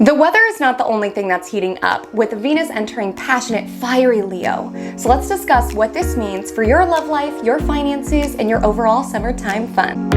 The weather is not the only thing that's heating up, with Venus entering passionate, fiery Leo. So let's discuss what this means for your love life, your finances, and your overall summertime fun.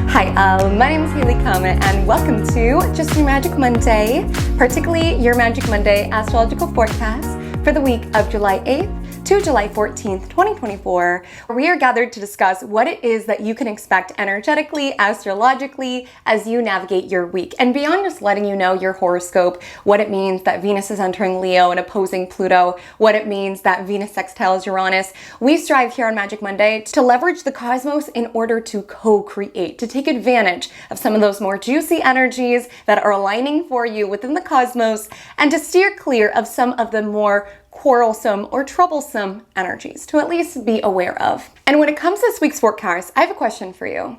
Hi, my name is Haley Comet, and welcome to Just Your Magic Monday, particularly your Magic Monday astrological forecast for the week of July 8th to July 14th, 2024, where we are gathered to discuss what it is that you can expect energetically, astrologically, as you navigate your week. And beyond just letting you know your horoscope, what it means that Venus is entering Leo and opposing Pluto, what it means that Venus sextiles Uranus, we strive here on Magic Monday to leverage the cosmos in order to co-create, to take advantage of some of those more juicy energies that are aligning for you within the cosmos, and to steer clear of some of the more quarrelsome or troublesome energies to at least be aware of. And when it comes to this week's forecast, I have a question for you.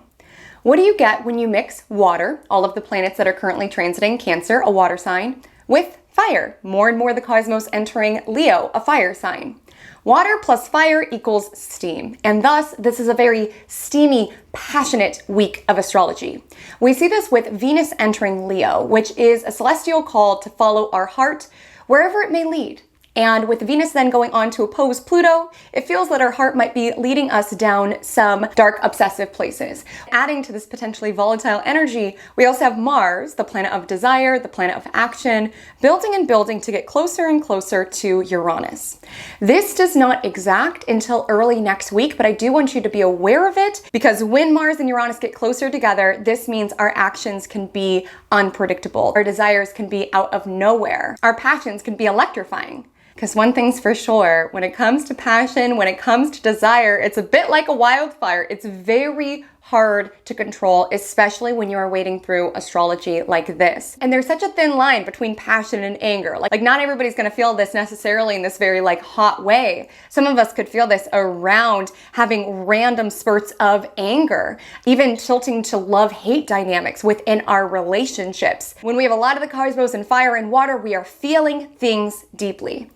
What do you get when you mix water, all of the planets that are currently transiting Cancer, a water sign, with fire? More and more the cosmos entering Leo, a fire sign. Water plus fire equals steam, and thus this is a very steamy, passionate week of astrology. We see this with Venus entering Leo, which is a celestial call to follow our heart wherever it may lead. And with Venus then going on to oppose Pluto, it feels that our heart might be leading us down some dark, obsessive places. Adding to this potentially volatile energy, we also have Mars, the planet of desire, the planet of action, building and building to get closer and closer to Uranus. This does not exact until early next week, but I do want you to be aware of it, because when Mars and Uranus get closer together, this means our actions can be unpredictable. Our desires can be out of nowhere. Our passions can be electrifying. Because one thing's for sure, when it comes to passion, when it comes to desire, it's a bit like a wildfire. It's very hard to control, especially when you're wading through astrology like this. And there's such a thin line between passion and anger. Like not everybody's gonna feel this necessarily in this very hot way. Some of us could feel this around having random spurts of anger, even tilting to love-hate dynamics within our relationships. When we have a lot of the cosmos in fire and water, we are feeling things deeply.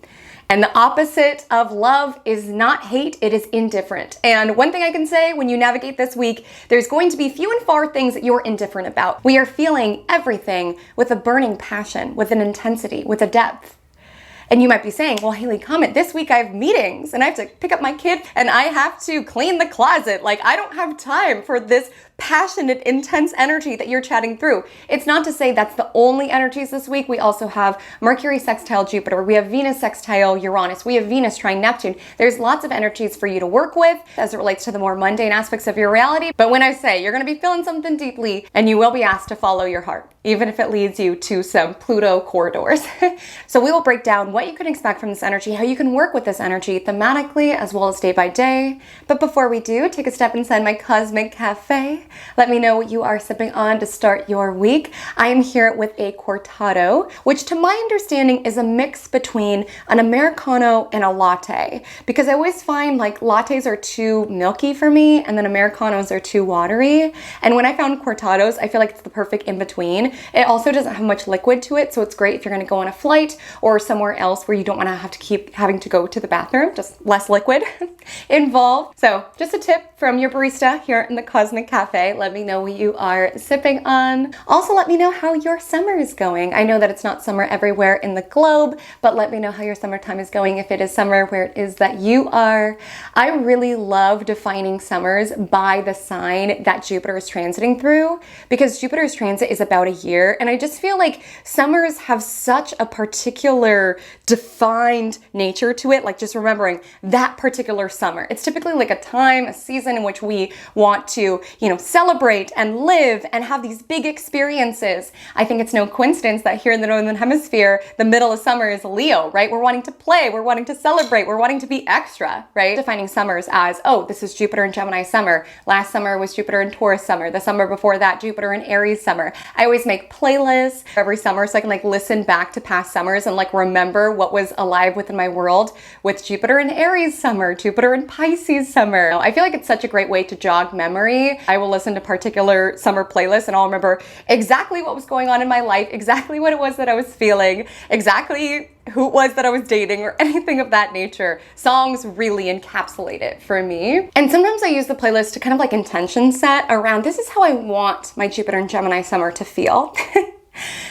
And the opposite of love is not hate, it is indifferent. And one thing I can say, when you navigate this week, there's going to be few and far things that you're indifferent about. We are feeling everything with a burning passion, with an intensity, with a depth. And you might be saying, well, Haley, Comet, this week I have meetings and I have to pick up my kid and I have to clean the closet. I don't have time for this passionate, intense energy that you're chatting through. It's not to say that's the only energies this week. We also have Mercury sextile Jupiter. We have Venus sextile Uranus. We have Venus trine Neptune. There's lots of energies for you to work with as it relates to the more mundane aspects of your reality. But when I say you're going to be feeling something deeply, and you will be asked to follow your heart, even if it leads you to some Pluto corridors. So we will break down what you can expect from this energy, how you can work with this energy thematically as well as day by day. But before we do, take a step inside my cosmic cafe. Let me know what you are sipping on to start your week. I am here with a cortado, which to my understanding is a mix between an Americano and a latte, because I always find lattes are too milky for me and then Americanos are too watery. And when I found cortados, I feel like it's the perfect in between. It also doesn't have much liquid to it, so it's great if you're gonna go on a flight or somewhere else where you don't wanna have to keep having to go to the bathroom, just less liquid involved. So just a tip from your barista here in the Cosmic Cafe. Let me know what you are sipping on. Also, let me know how your summer is going. I know that it's not summer everywhere in the globe, but let me know how your summertime is going if it is summer where it is that you are. I really love defining summers by the sign that Jupiter is transiting through, because Jupiter's transit is about a year, and I just feel like summers have such a particular defined nature to it, just remembering that particular summer. It's typically a time, a season in which we want to, celebrate and live and have these big experiences. I think it's no coincidence that here in the Northern Hemisphere, the middle of summer is Leo, right? We're wanting to play, we're wanting to celebrate, we're wanting to be extra, right? Defining summers as, oh, this is Jupiter and Gemini summer. Last summer was Jupiter and Taurus summer. The summer before that, Jupiter and Aries summer. I always make playlists every summer so I can listen back to past summers and remember what was alive within my world with Jupiter and Aries summer, Jupiter and Pisces summer. I feel like it's such a great way to jog memory. I will listen to particular summer playlists and I'll remember exactly what was going on in my life, exactly what it was that I was feeling, exactly who it was that I was dating or anything of that nature. Songs really encapsulate it for me. And sometimes I use the playlist to kind of like intention set around this is how I want my Jupiter and Gemini summer to feel.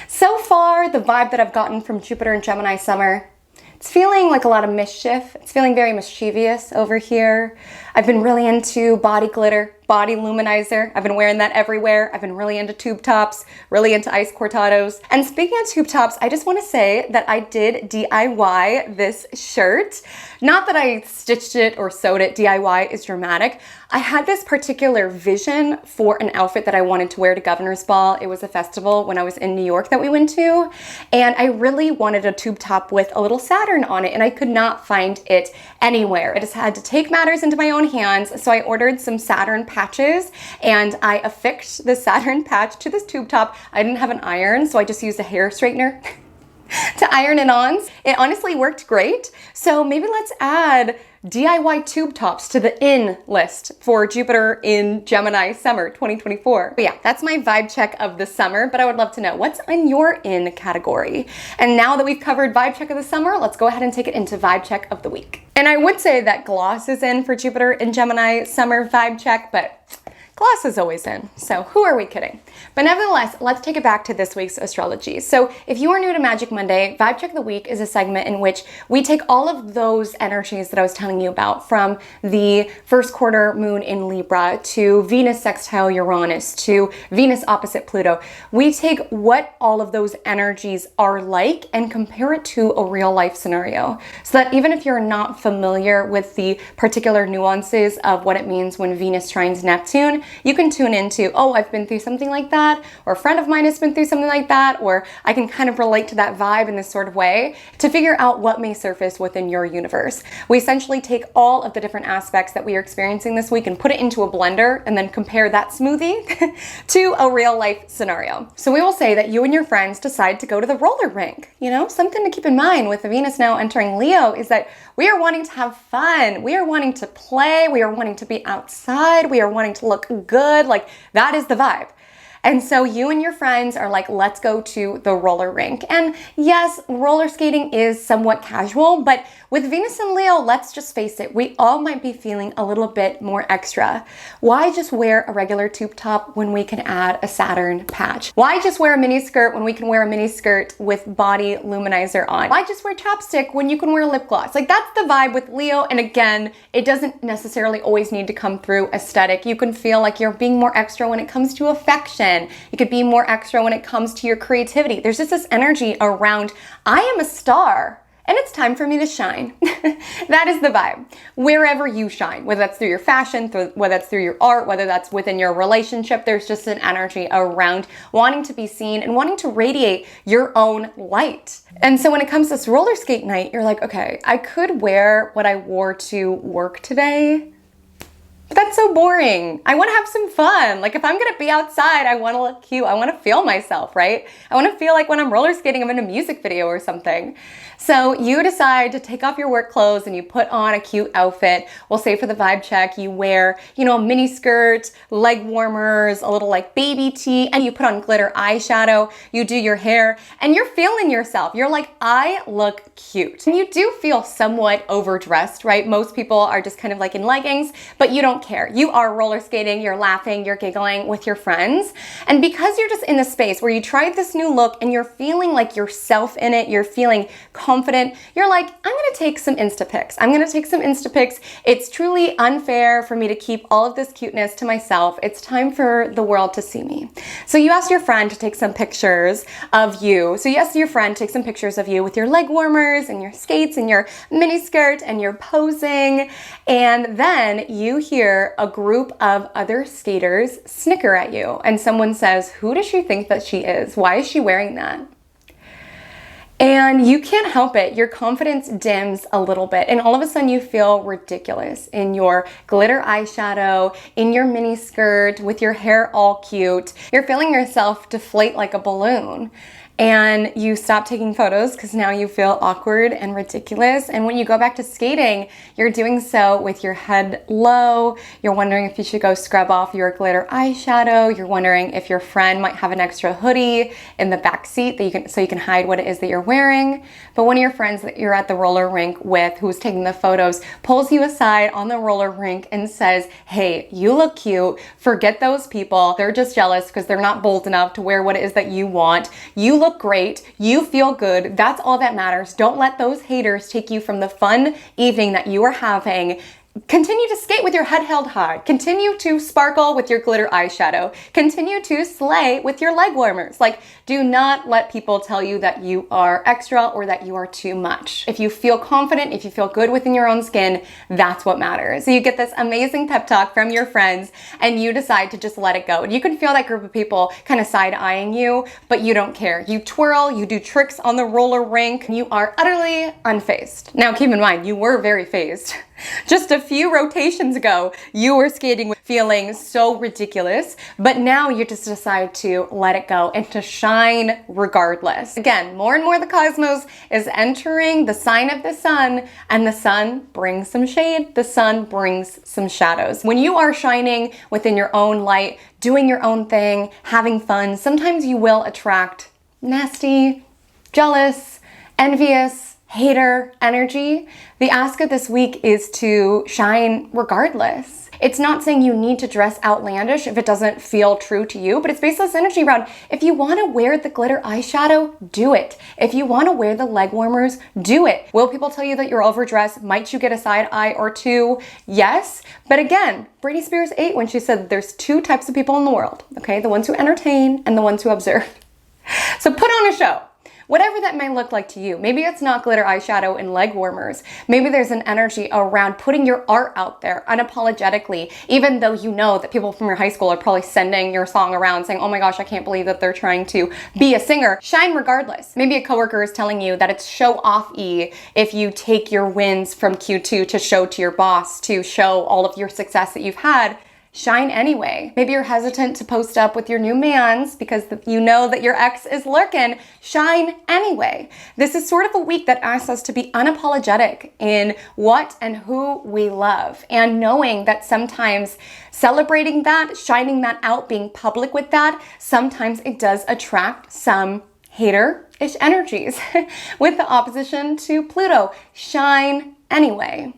So far, the vibe that I've gotten from Jupiter and Gemini summer, it's feeling like a lot of mischief. It's feeling very mischievous over here. I've been really into body glitter, body luminizer. I've been wearing that everywhere. I've been really into tube tops, really into ice cortados. And speaking of tube tops, I just want to say that I did DIY this shirt. Not that I stitched it or sewed it. DIY is dramatic. I had this particular vision for an outfit that I wanted to wear to Governor's Ball. It was a festival when I was in New York that we went to. And I really wanted a tube top with a little Saturn on it, and I could not find it anywhere. I just had to take matters into my own hands. So I ordered some Saturn patches and I affixed the Saturn patch to this tube top. I didn't have an iron, so I just used a hair straightener to iron it on. It honestly worked great. So maybe let's add DIY tube tops to the in list for Jupiter in Gemini summer 2024. But yeah, that's my vibe check of the summer, but I would love to know what's in your in category. And now that we've covered vibe check of the summer, let's go ahead and take it into vibe check of the week. And I would say that gloss is in for Jupiter in Gemini summer vibe check, but gloss is always in, so who are we kidding? But nevertheless, let's take it back to this week's astrology. So if you are new to Magic Monday, Vibe Check of the Week is a segment in which we take all of those energies that I was telling you about, from the first quarter moon in Libra to Venus sextile Uranus to Venus opposite Pluto. We take what all of those energies are like and compare it to a real life scenario. So that even if you're not familiar with the particular nuances of what it means when Venus trines Neptune, you can tune into, oh, I've been through something like that, or a friend of mine has been through something like that, or I can kind of relate to that vibe in this sort of way to figure out what may surface within your universe. We essentially take all of the different aspects that we are experiencing this week and put it into a blender and then compare that smoothie to a real life scenario. So we will say that you and your friends decide to go to the roller rink. You know, something to keep in mind with the Venus now entering Leo is that we are wanting to have fun. We are wanting to play. We are wanting to be outside. We are wanting to look good. Like, that is the vibe. And so you and your friends are like, let's go to the roller rink. And yes, roller skating is somewhat casual, but with Venus and Leo, let's just face it, we all might be feeling a little bit more extra. Why just wear a regular tube top when we can add a Saturn patch? Why just wear a mini skirt when we can wear a mini skirt with body luminizer on? Why just wear chapstick when you can wear lip gloss? Like, that's the vibe with Leo. And again, it doesn't necessarily always need to come through aesthetic. You can feel like you're being more extra when it comes to affection. You could be more extra when it comes to your creativity. There's just this energy around, I am a star and it's time for me to shine. That is the vibe. Wherever you shine, whether that's through your fashion, whether that's through your art, whether that's within your relationship, there's just an energy around wanting to be seen and wanting to radiate your own light. And so when it comes to this roller skate night, you're like, okay, I could wear what I wore to work today. That's so boring. I want to have some fun. Like, if I'm going to be outside, I want to look cute. I want to feel myself, right? I want to feel like when I'm roller skating, I'm in a music video or something. So you decide to take off your work clothes and you put on a cute outfit. We'll say for the vibe check, you wear, a mini skirt, leg warmers, a little like baby tee, and you put on glitter eyeshadow. You do your hair and you're feeling yourself. You're like, I look cute. And you do feel somewhat overdressed, right? Most people are just kind of like in leggings, but you don't care. You are roller skating, you're laughing, you're giggling with your friends. And because you're just in the space where you tried this new look and you're feeling like yourself in it, you're feeling confident, you're like, I'm gonna take some Insta pics. I'm gonna take some Insta pics. It's truly unfair for me to keep all of this cuteness to myself. It's time for the world to see me. So you ask your friend to take some pictures of you. So you ask your friend to take some pictures of you with your leg warmers and your skates and your mini skirt and you're posing. And then you hear a group of other skaters snicker at you and someone says, who does she think that she is? Why is she wearing that? And you can't help it. Your confidence dims a little bit and all of a sudden you feel ridiculous in your glitter eyeshadow, in your mini skirt, with your hair all cute. You're feeling yourself deflate like a balloon. and you stop taking photos because now you feel awkward and ridiculous. And when you go back to skating, you're doing so with your head low. You're wondering if you should go scrub off your glitter eyeshadow. You're wondering if your friend might have an extra hoodie in the back seat that so you can hide what it is that you're wearing. But one of your friends that you're at the roller rink with, who's taking the photos, pulls you aside on the roller rink and says, hey, you look cute. Forget those people. They're just jealous because they're not bold enough to wear what it is that you want. You look great. You feel good. That's all that matters. Don't let those haters take you from the fun evening that you are having. Continue to skate with your head held high. Continue to sparkle with your glitter eyeshadow. Continue to slay with your leg warmers. Like, do not let people tell you that you are extra or that you are too much. If you feel confident, if you feel good within your own skin, that's what matters. So you get this amazing pep talk from your friends and you decide to just let it go. And you can feel that group of people kind of side-eyeing you, but you don't care. You twirl, you do tricks on the roller rink, and you are utterly unfazed. Now keep in mind, you were very fazed. Just a few rotations ago, you were skating with feeling so ridiculous, but now you just decide to let it go and to shine regardless. Again, more and more the cosmos is entering the sign of the sun, and the sun brings some shade, the sun brings some shadows. When you are shining within your own light, doing your own thing, having fun, sometimes you will attract nasty, jealous, envious, hater energy. The ask of this week is to shine regardless. It's not saying you need to dress outlandish if it doesn't feel true to you, but it's based on this energy around if you want to wear the glitter eyeshadow, do it. If you want to wear the leg warmers, do it. Will people tell you that you're overdressed? Might you get a side eye or two? Yes. But again, Britney Spears ate when she said that there's two types of people in the world, okay? The ones who entertain and the ones who observe. So put on a show. Whatever that may look like to you. Maybe it's not glitter eyeshadow and leg warmers. Maybe there's an energy around putting your art out there unapologetically, even though you know that people from your high school are probably sending your song around saying, oh my gosh, I can't believe that they're trying to be a singer. Shine regardless. Maybe a coworker is telling you that it's show off-y if you take your wins from Q2 to show to your boss, to show all of your success that you've had. Shine anyway. Maybe you're hesitant to post up with your new mans because you know that your ex is lurking. Shine anyway. This is sort of a week that asks us to be unapologetic in what and who we love, and knowing that sometimes celebrating that, shining that out, being public with that, sometimes it does attract some hater-ish energies. With the opposition to Pluto, shine anyway.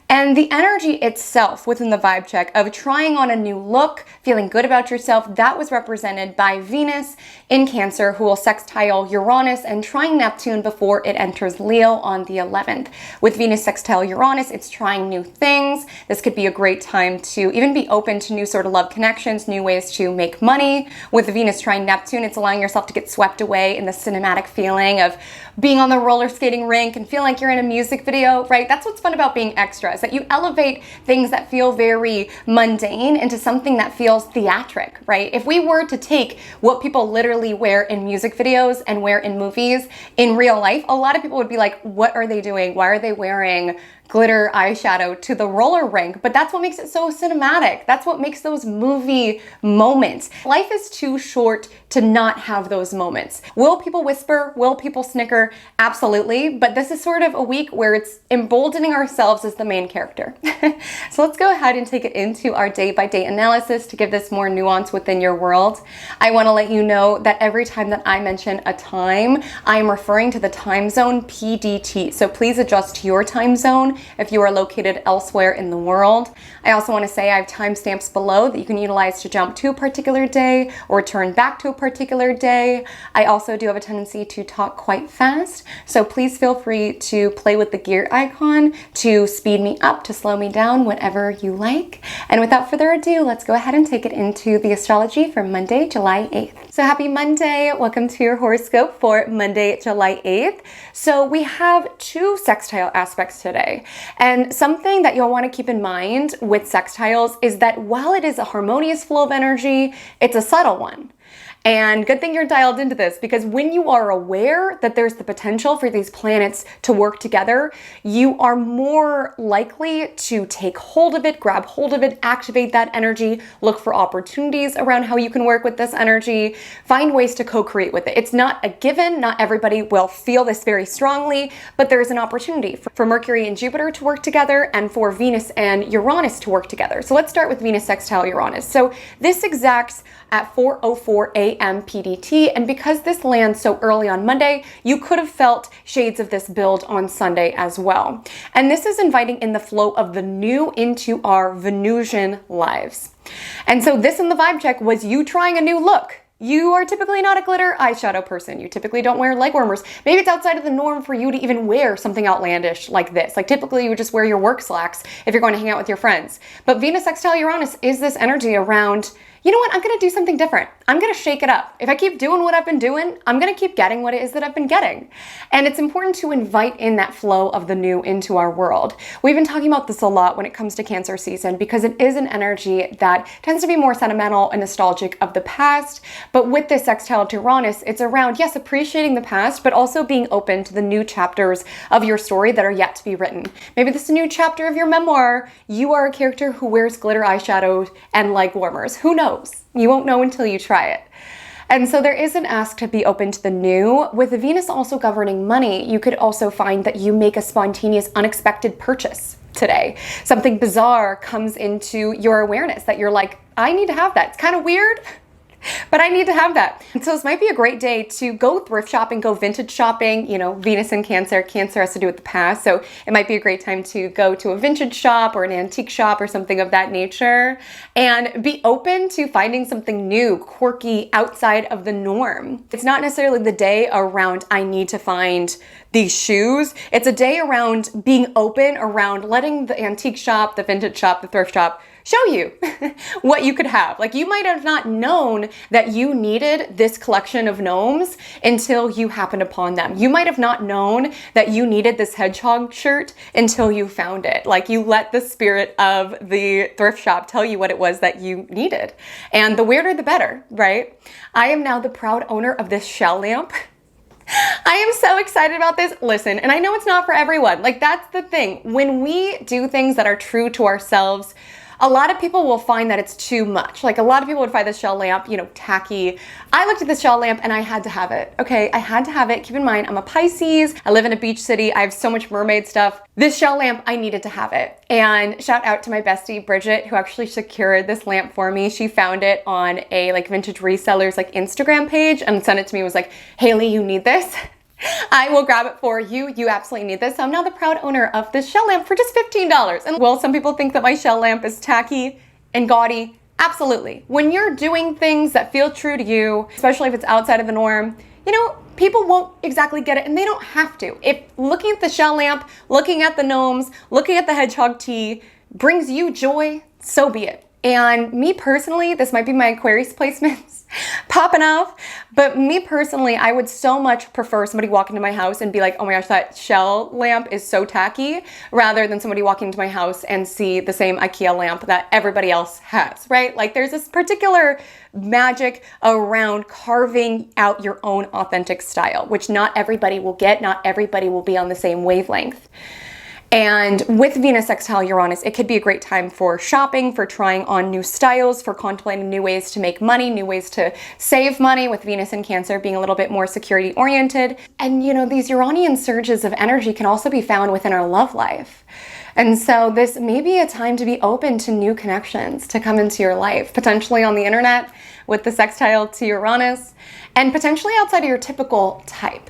And the energy itself within the vibe check of trying on a new look, feeling good about yourself, that was represented by Venus in Cancer, who will sextile Uranus and trine Neptune before it enters Leo on the 11th. With Venus sextile Uranus, it's trying new things. This could be a great time to even be open to new sort of love connections, new ways to make money. With Venus trine Neptune, it's allowing yourself to get swept away in the cinematic feeling of being on the roller skating rink and feel like you're in a music video, right? That's what's fun about being extra, is that you elevate things that feel very mundane into something that feels theatric, right? If we were to take what people literally wear in music videos and wear in movies in real life, a lot of people would be like, what are they doing? Why are they wearing glitter eyeshadow to the roller rink? But that's what makes it so cinematic. That's what makes those movie moments. Life is too short to not have those moments. Will people whisper? Will people snicker? Absolutely. But this is sort of a week where it's emboldening ourselves as the main character. So let's go ahead and take it into our day-by-day analysis to give this more nuance within your world. I want to let you know that every time that I mention a time, I'm referring to the time zone PDT. So please adjust to your time zone if you are located elsewhere in the world. I also want to say I have timestamps below that you can utilize to jump to a particular day or turn back to a particular day. I also do have a tendency to talk quite fast, so please feel free to play with the gear icon to speed me up, to slow me down, whatever you like. And without further ado, let's go ahead and take it into the astrology for Monday, July 8th. So happy Monday. Welcome to your horoscope for Monday, July 8th. So we have two sextile aspects today. And something that you'll want to keep in mind with sextiles is that while it is a harmonious flow of energy, it's a subtle one. And good thing you're dialed into this, because when you are aware that there's the potential for these planets to work together, you are more likely to take hold of it, grab hold of it, activate that energy, look for opportunities around how you can work with this energy, find ways to co-create with it. It's not a given. Not everybody will feel this very strongly, but there's an opportunity for Mercury and Jupiter to work together and for Venus and Uranus to work together. So let's start with Venus sextile Uranus. So this exacts at 4:04 a.m. PDT, and because this lands so early on Monday, you could have felt shades of this build on Sunday as well. And this is inviting in the flow of the new into our Venusian lives. And so this in the vibe check was you trying a new look. You are typically not a glitter eyeshadow person. You typically don't wear leg warmers. Maybe it's outside of the norm for you to even wear something outlandish like this. Like typically you would just wear your work slacks if you're going to hang out with your friends. But Venus sextile Uranus is this energy around, you know what, I'm gonna do something different. I'm gonna shake it up. If I keep doing what I've been doing, I'm gonna keep getting what it is that I've been getting. And it's important to invite in that flow of the new into our world. We've been talking about this a lot when it comes to Cancer season, because it is an energy that tends to be more sentimental and nostalgic of the past. But with this sextile to Uranus, it's around, yes, appreciating the past, but also being open to the new chapters of your story that are yet to be written. Maybe this is a new chapter of your memoir. You are a character who wears glitter eyeshadow and leg warmers. Who knows? You won't know until you try it. And so there is an ask to be open to the new. With Venus also governing money, you could also find that you make a spontaneous, unexpected purchase today. Something bizarre comes into your awareness that you're like, I need to have that. It's kind of weird, but I need to have that. And so this might be a great day to go thrift shopping, go vintage shopping. You know, Venus and Cancer has to do with the past. So it might be a great time to go to a vintage shop or an antique shop or something of that nature, and be open to finding something new, quirky, outside of the norm. It's not necessarily the day around, I need to find these shoes. It's a day around being open, around letting the antique shop, the vintage shop, the thrift shop show you what you could have. Like, you might have not known that you needed this collection of gnomes until you happened upon them. You might have not known that you needed this hedgehog shirt until you found it. Like, you let the spirit of the thrift shop tell you what it was that you needed. And the weirder the better, right? I am now the proud owner of this shell lamp. I am so excited about this. Listen, and I know it's not for everyone. Like, that's the thing. When we do things that are true to ourselves, a lot of people will find that it's too much. Like, a lot of people would find this shell lamp, you know, tacky. I looked at this shell lamp and I had to have it. Okay, I had to have it. Keep in mind, I'm a Pisces. I live in a beach city. I have so much mermaid stuff. This shell lamp, I needed to have it. And shout out to my bestie, Bridget, who actually secured this lamp for me. She found it on a vintage resellers Instagram page and sent it to me. It was like, Haley, you need this. I will grab it for you. You absolutely need this. So I'm now the proud owner of this shell lamp for just $15. And will some people think that my shell lamp is tacky and gaudy? Absolutely. When you're doing things that feel true to you, especially if it's outside of the norm, you know, people won't exactly get it, and they don't have to. If looking at the shell lamp, looking at the gnomes, looking at the hedgehog tea brings you joy, so be it. And me personally, this might be my Aquarius placements popping off, but me personally, I would so much prefer somebody walk into my house and be like, oh my gosh, that shell lamp is so tacky, rather than somebody walking into my house and see the same IKEA lamp that everybody else has, right? Like, there's this particular magic around carving out your own authentic style, which not everybody will get, not everybody will be on the same wavelength. And with Venus sextile Uranus, it could be a great time for shopping, for trying on new styles, for contemplating new ways to make money, new ways to save money, with Venus and Cancer being a little bit more security oriented. And you know, these Uranian surges of energy can also be found within our love life. And so this may be a time to be open to new connections to come into your life, potentially on the internet with the sextile to Uranus, and potentially outside of your typical type.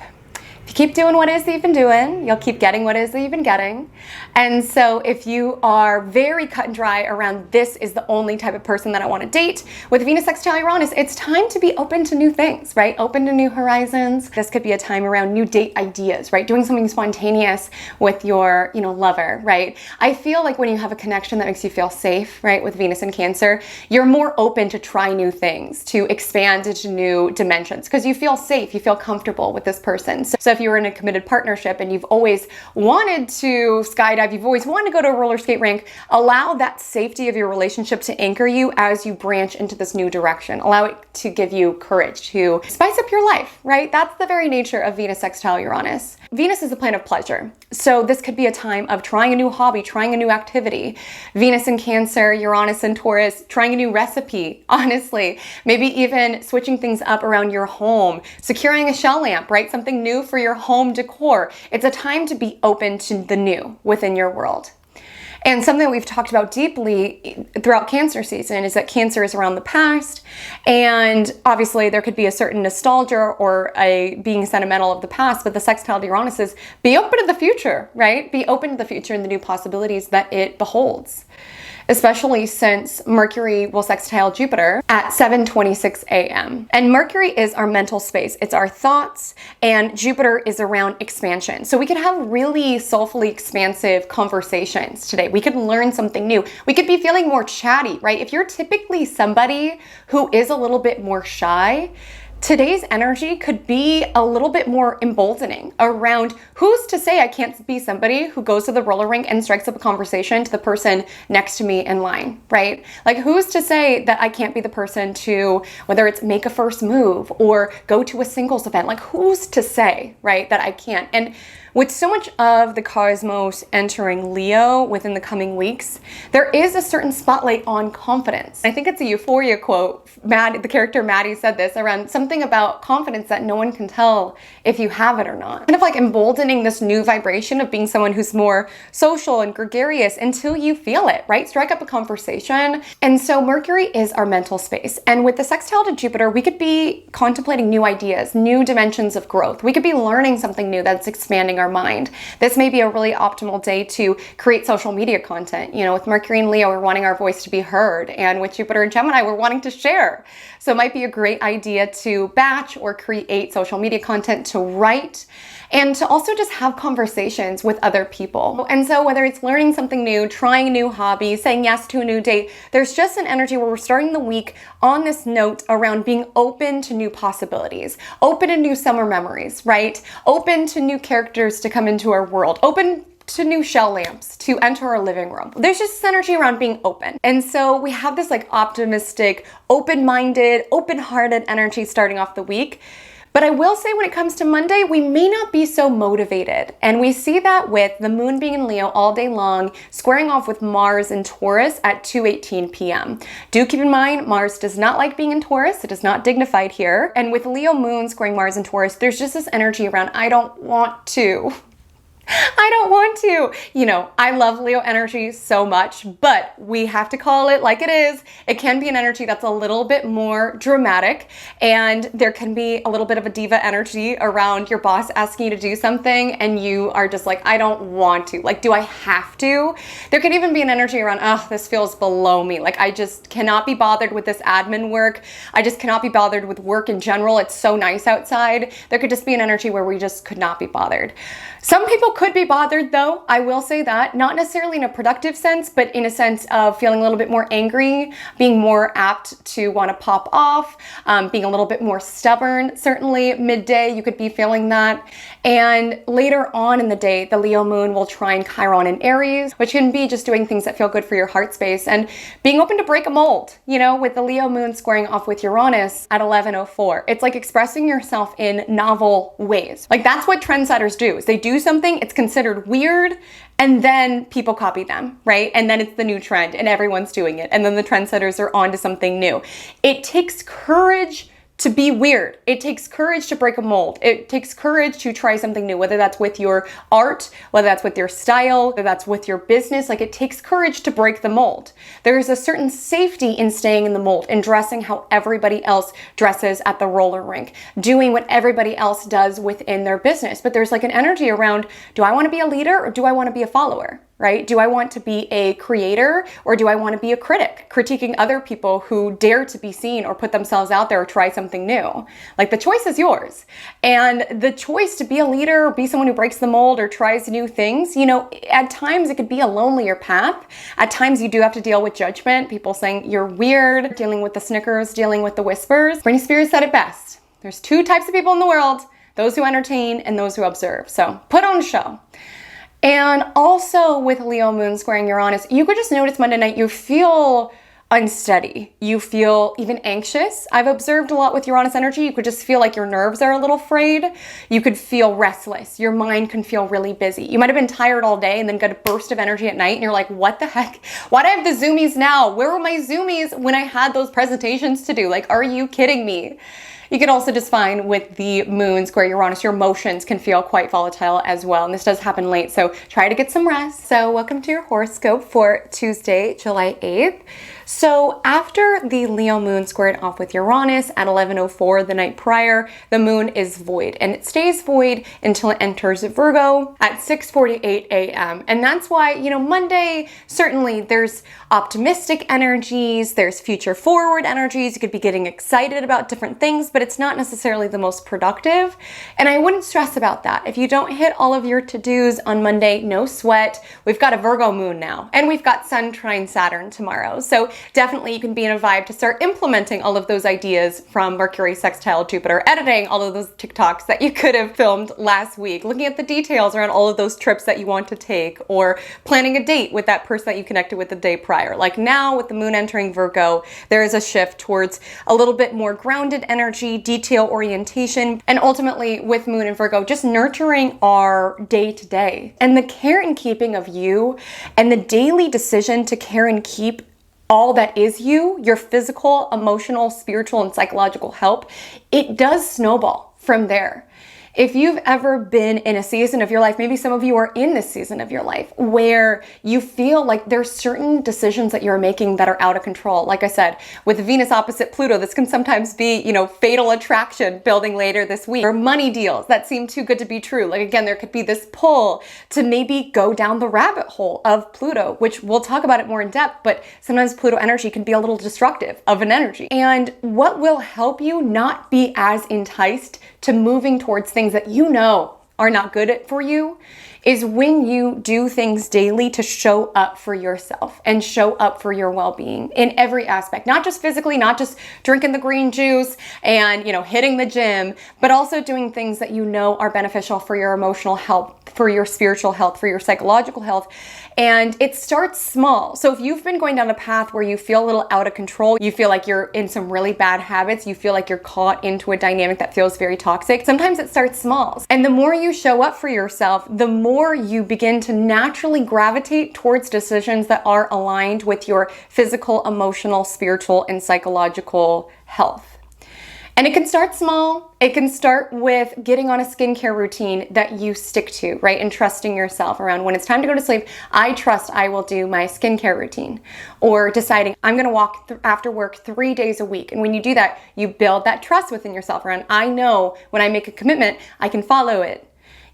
If you keep doing what it is that you've been doing, you'll keep getting what it is that you've been getting. And so if you are very cut and dry around this is the only type of person that I want to date, with Venus sextile Uranus, it's time to be open to new things, right? Open to new horizons. This could be a time around new date ideas, right? Doing something spontaneous with your, lover, right? I feel like when you have a connection that makes you feel safe, right, with Venus and Cancer, you're more open to try new things, to expand into new dimensions, because you feel safe, you feel comfortable with this person. So if if you were in a committed partnership and you've always wanted to skydive, you've always wanted to go to a roller skate rink, allow that safety of your relationship to anchor you as you branch into this new direction. Allow it to give you courage to spice up your life, right? That's the very nature of Venus sextile Uranus. Venus is a planet of pleasure. So this could be a time of trying a new hobby, trying a new activity. Venus in Cancer, Uranus in Taurus, trying a new recipe, honestly. Maybe even switching things up around your home, securing a shell lamp, right? Something new for your home decor. It's a time to be open to the new within your world. And something that we've talked about deeply throughout Cancer season is that Cancer is around the past. And obviously there could be a certain nostalgia or a being sentimental of the past, but the sextile to Uranus is be open to the future, right? Be open to the future and the new possibilities that it beholds. Especially since Mercury will sextile Jupiter at 7:26 a.m. And Mercury is our mental space. It's our thoughts, and Jupiter is around expansion. So we could have really soulfully expansive conversations today. We could learn something new. We could be feeling more chatty, right? If you're typically somebody who is a little bit more shy, today's energy could be a little bit more emboldening around who's to say I can't be somebody who goes to the roller rink and strikes up a conversation to the person next to me in line, right? Like who's to say that I can't be the person to, whether it's make a first move or go to a singles event, like who's to say, right, that I can't? And with so much of the cosmos entering Leo within the coming weeks, there is a certain spotlight on confidence. I think it's a Euphoria quote. The character Maddie said this around something about confidence that no one can tell if you have it or not. Kind of like emboldening this new vibration of being someone who's more social and gregarious until you feel it, right? Strike up a conversation. And so Mercury is our mental space. And with the sextile to Jupiter, we could be contemplating new ideas, new dimensions of growth. We could be learning something new that's expanding our mind. This may be a really optimal day to create social media content. You know, with Mercury and Leo, we're wanting our voice to be heard. And with Jupiter and Gemini, we're wanting to share. So it might be a great idea to batch or create social media content, to write, and to also just have conversations with other people. And so whether it's learning something new, trying a new hobby, saying yes to a new date, there's just an energy where we're starting the week on this note around being open to new possibilities, open to new summer memories, right? Open to new characters to come into our world, open to new shell lamps to enter our living room. There's just this energy around being open. And so we have this like optimistic, open-minded, open-hearted energy starting off the week. But I will say when it comes to Monday, we may not be so motivated. And we see that with the moon being in Leo all day long, squaring off with Mars in Taurus at 2:18 p.m. Do keep in mind, Mars does not like being in Taurus. It is not dignified here. And with Leo moon squaring Mars in Taurus, there's just this energy around, I don't want to. I don't want to. You know, I love Leo energy so much, but we have to call it like it is. It can be an energy that's a little bit more dramatic, and there can be a little bit of a diva energy around your boss asking you to do something and you are just like, I don't want to. Like, do I have to? There could even be an energy around, oh, this feels below me. Like, I just cannot be bothered with this admin work. I just cannot be bothered with work in general. It's so nice outside. There could just be an energy where we just could not be bothered. Some people could be bothered though, I will say that, not necessarily in a productive sense, but in a sense of feeling a little bit more angry, being more apt to want to pop off, being a little bit more stubborn. Certainly midday, you could be feeling that. And later on in the day, the Leo moon will trine Chiron in Aries, which can be just doing things that feel good for your heart space and being open to break a mold, you know, with the Leo moon squaring off with Uranus at 11:04. It's like expressing yourself in novel ways. Like that's what trendsetters do, is they do something, it's considered weird, and then people copy them, right? And then it's the new trend and everyone's doing it. And then the trendsetters are on to something new. It takes courage to be weird. It takes courage to break a mold. It takes courage to try something new, whether that's with your art, whether that's with your style, whether that's with your business. Like, it takes courage to break the mold. There is a certain safety in staying in the mold and dressing how everybody else dresses at the roller rink, doing what everybody else does within their business. But there's like an energy around, do I want to be a leader or do I want to be a follower? Right? Do I want to be a creator or do I want to be a critic, critiquing other people who dare to be seen or put themselves out there or try something new? Like, the choice is yours. And the choice to be a leader or be someone who breaks the mold or tries new things, you know, at times it could be a lonelier path. At times you do have to deal with judgment, people saying you're weird, dealing with the snickers, dealing with the whispers. Britney Spears said it best. There's two types of people in the world: those who entertain and those who observe. So put on a show. And also with Leo moon squaring Uranus, you could just notice Monday night, you feel unsteady. You feel even anxious. I've observed a lot with Uranus energy. You could just feel like your nerves are a little frayed. You could feel restless. Your mind can feel really busy. You might have been tired all day and then get a burst of energy at night and you're like, what the heck? Why do I have the zoomies now? Where were my zoomies when I had those presentations to do? Like, are you kidding me? You can also just find with the moon square Uranus, your emotions can feel quite volatile as well. And this does happen late, so try to get some rest. So welcome to your horoscope for Tuesday, July 8th. So after the Leo moon squared off with Uranus at 11:04 the night prior, the moon is void and it stays void until it enters Virgo at 6:48 a.m. And that's why, Monday, certainly there's optimistic energies, there's future forward energies. You could be getting excited about different things, but it's not necessarily the most productive. And I wouldn't stress about that. If you don't hit all of your to-dos on Monday, no sweat. We've got a Virgo moon now and we've got Sun trine Saturn tomorrow. So definitely you can be in a vibe to start implementing all of those ideas from Mercury sextile Jupiter, editing all of those TikToks that you could have filmed last week, looking at the details around all of those trips that you want to take, or planning a date with that person that you connected with the day prior. Like now with the moon entering Virgo, there is a shift towards a little bit more grounded energy, detail orientation, and ultimately with moon and Virgo, just nurturing our day to day and the care and keeping of you and the daily decision to care and keep all that is you, your physical, emotional, spiritual, and psychological health. It does snowball from there. If you've ever been in a season of your life, maybe some of you are in this season of your life where you feel like there's certain decisions that you're making that are out of control. Like I said, with Venus opposite Pluto, this can sometimes be, fatal attraction building later this week, or money deals that seem too good to be true. Like again, there could be this pull to maybe go down the rabbit hole of Pluto, which we'll talk about it more in depth, but sometimes Pluto energy can be a little destructive of an energy. And what will help you not be as enticed to moving towards things that you know are not good for you is when you do things daily to show up for yourself and show up for your well-being in every aspect, not just physically, not just drinking the green juice and, hitting the gym, but also doing things that you know are beneficial for your emotional health, for your spiritual health, for your psychological health. And it starts small. So if you've been going down a path where you feel a little out of control, you feel like you're in some really bad habits, you feel like you're caught into a dynamic that feels very toxic, sometimes it starts small. And the more you show up for yourself, the more you begin to naturally gravitate towards decisions that are aligned with your physical, emotional, spiritual, and psychological health. And it can start small. It can start with getting on a skincare routine that you stick to, right? And trusting yourself around when it's time to go to sleep. I trust I will do my skincare routine. Or deciding I'm going to walk after work 3 days a week. And when you do that, you build that trust within yourself around, I know when I make a commitment, I can follow it.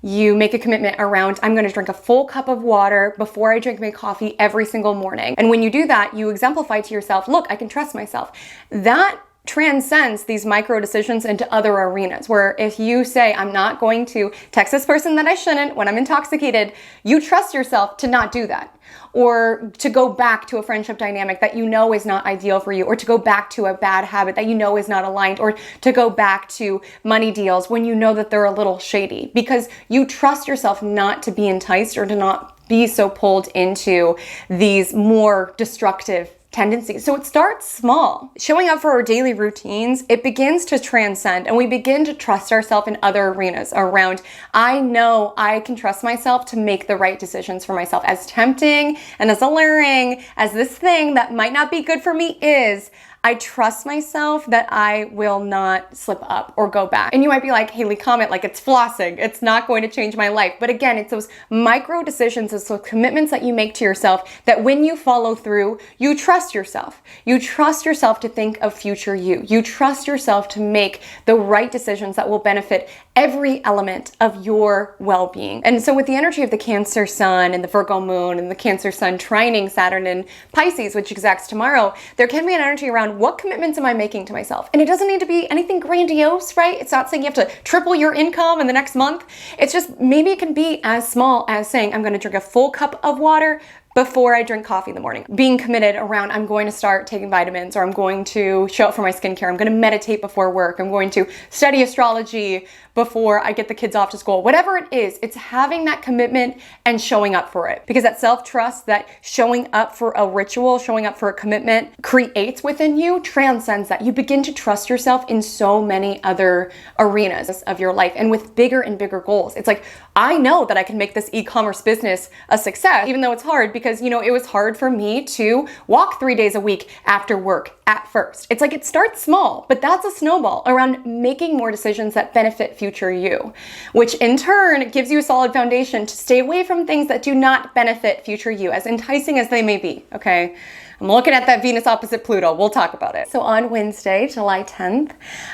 You make a commitment around, I'm going to drink a full cup of water before I drink my coffee every single morning. And when you do that, you exemplify to yourself, look, I can trust myself. That transcends these micro decisions into other arenas where if you say, I'm not going to text this person that I shouldn't when I'm intoxicated, you trust yourself to not do that. Or to go back to a friendship dynamic that you know is not ideal for you, or to go back to a bad habit that you know is not aligned, or to go back to money deals when you know that they're a little shady, because you trust yourself not to be enticed or to not be so pulled into these more destructive tendencies. So it starts small. Showing up for our daily routines, it begins to transcend and we begin to trust ourselves in other arenas around, I know I can trust myself to make the right decisions for myself. As tempting and as alluring as this thing that might not be good for me is, I trust myself that I will not slip up or go back. And you might be like, Haley, Comet, like it's flossing. It's not going to change my life. But again, it's those micro decisions, it's those commitments that you make to yourself that when you follow through, you trust yourself. You trust yourself to think of future you. You trust yourself to make the right decisions that will benefit every element of your well-being. And so with the energy of the Cancer Sun and the Virgo Moon and the Cancer Sun trining Saturn in Pisces, which exacts tomorrow, there can be an energy around what commitments am I making to myself? And it doesn't need to be anything grandiose, right? It's not saying you have to triple your income in the next month. It's just maybe it can be as small as saying, I'm going to drink a full cup of water before I drink coffee in the morning. Being committed around, I'm going to start taking vitamins, or I'm going to show up for my skincare. I'm going to meditate before work. I'm going to study astrology before I get the kids off to school. Whatever it is, it's having that commitment and showing up for it. Because that self-trust, that showing up for a ritual, showing up for a commitment creates within you, transcends that. You begin to trust yourself in so many other arenas of your life, and with bigger and bigger goals. It's like, I know that I can make this e-commerce business a success, even though it's hard, because it was hard for me to walk 3 days a week after work at first. It's like, it starts small, but that's a snowball around making more decisions that benefit future you, which in turn gives you a solid foundation to stay away from things that do not benefit future you, as enticing as they may be, okay? I'm looking at that Venus opposite Pluto. We'll talk about it. So on Wednesday, July 10th,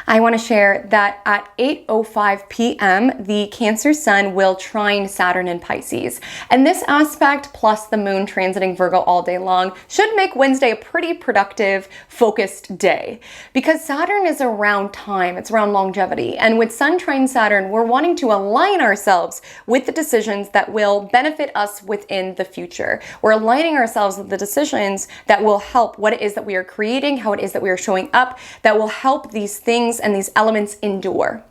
I want to share that at 8:05 p.m., the Cancer Sun will trine Saturn in Pisces. And this aspect, plus the moon transiting Virgo all day long, should make Wednesday a pretty productive, focused day. Because Saturn is around time, it's around longevity. And with Sun trine Saturn, we're wanting to align ourselves with the decisions that will benefit us within the future. We're aligning ourselves with the decisions that will help what it is that we are creating, how it is that we are showing up, that will help these things and these elements endure.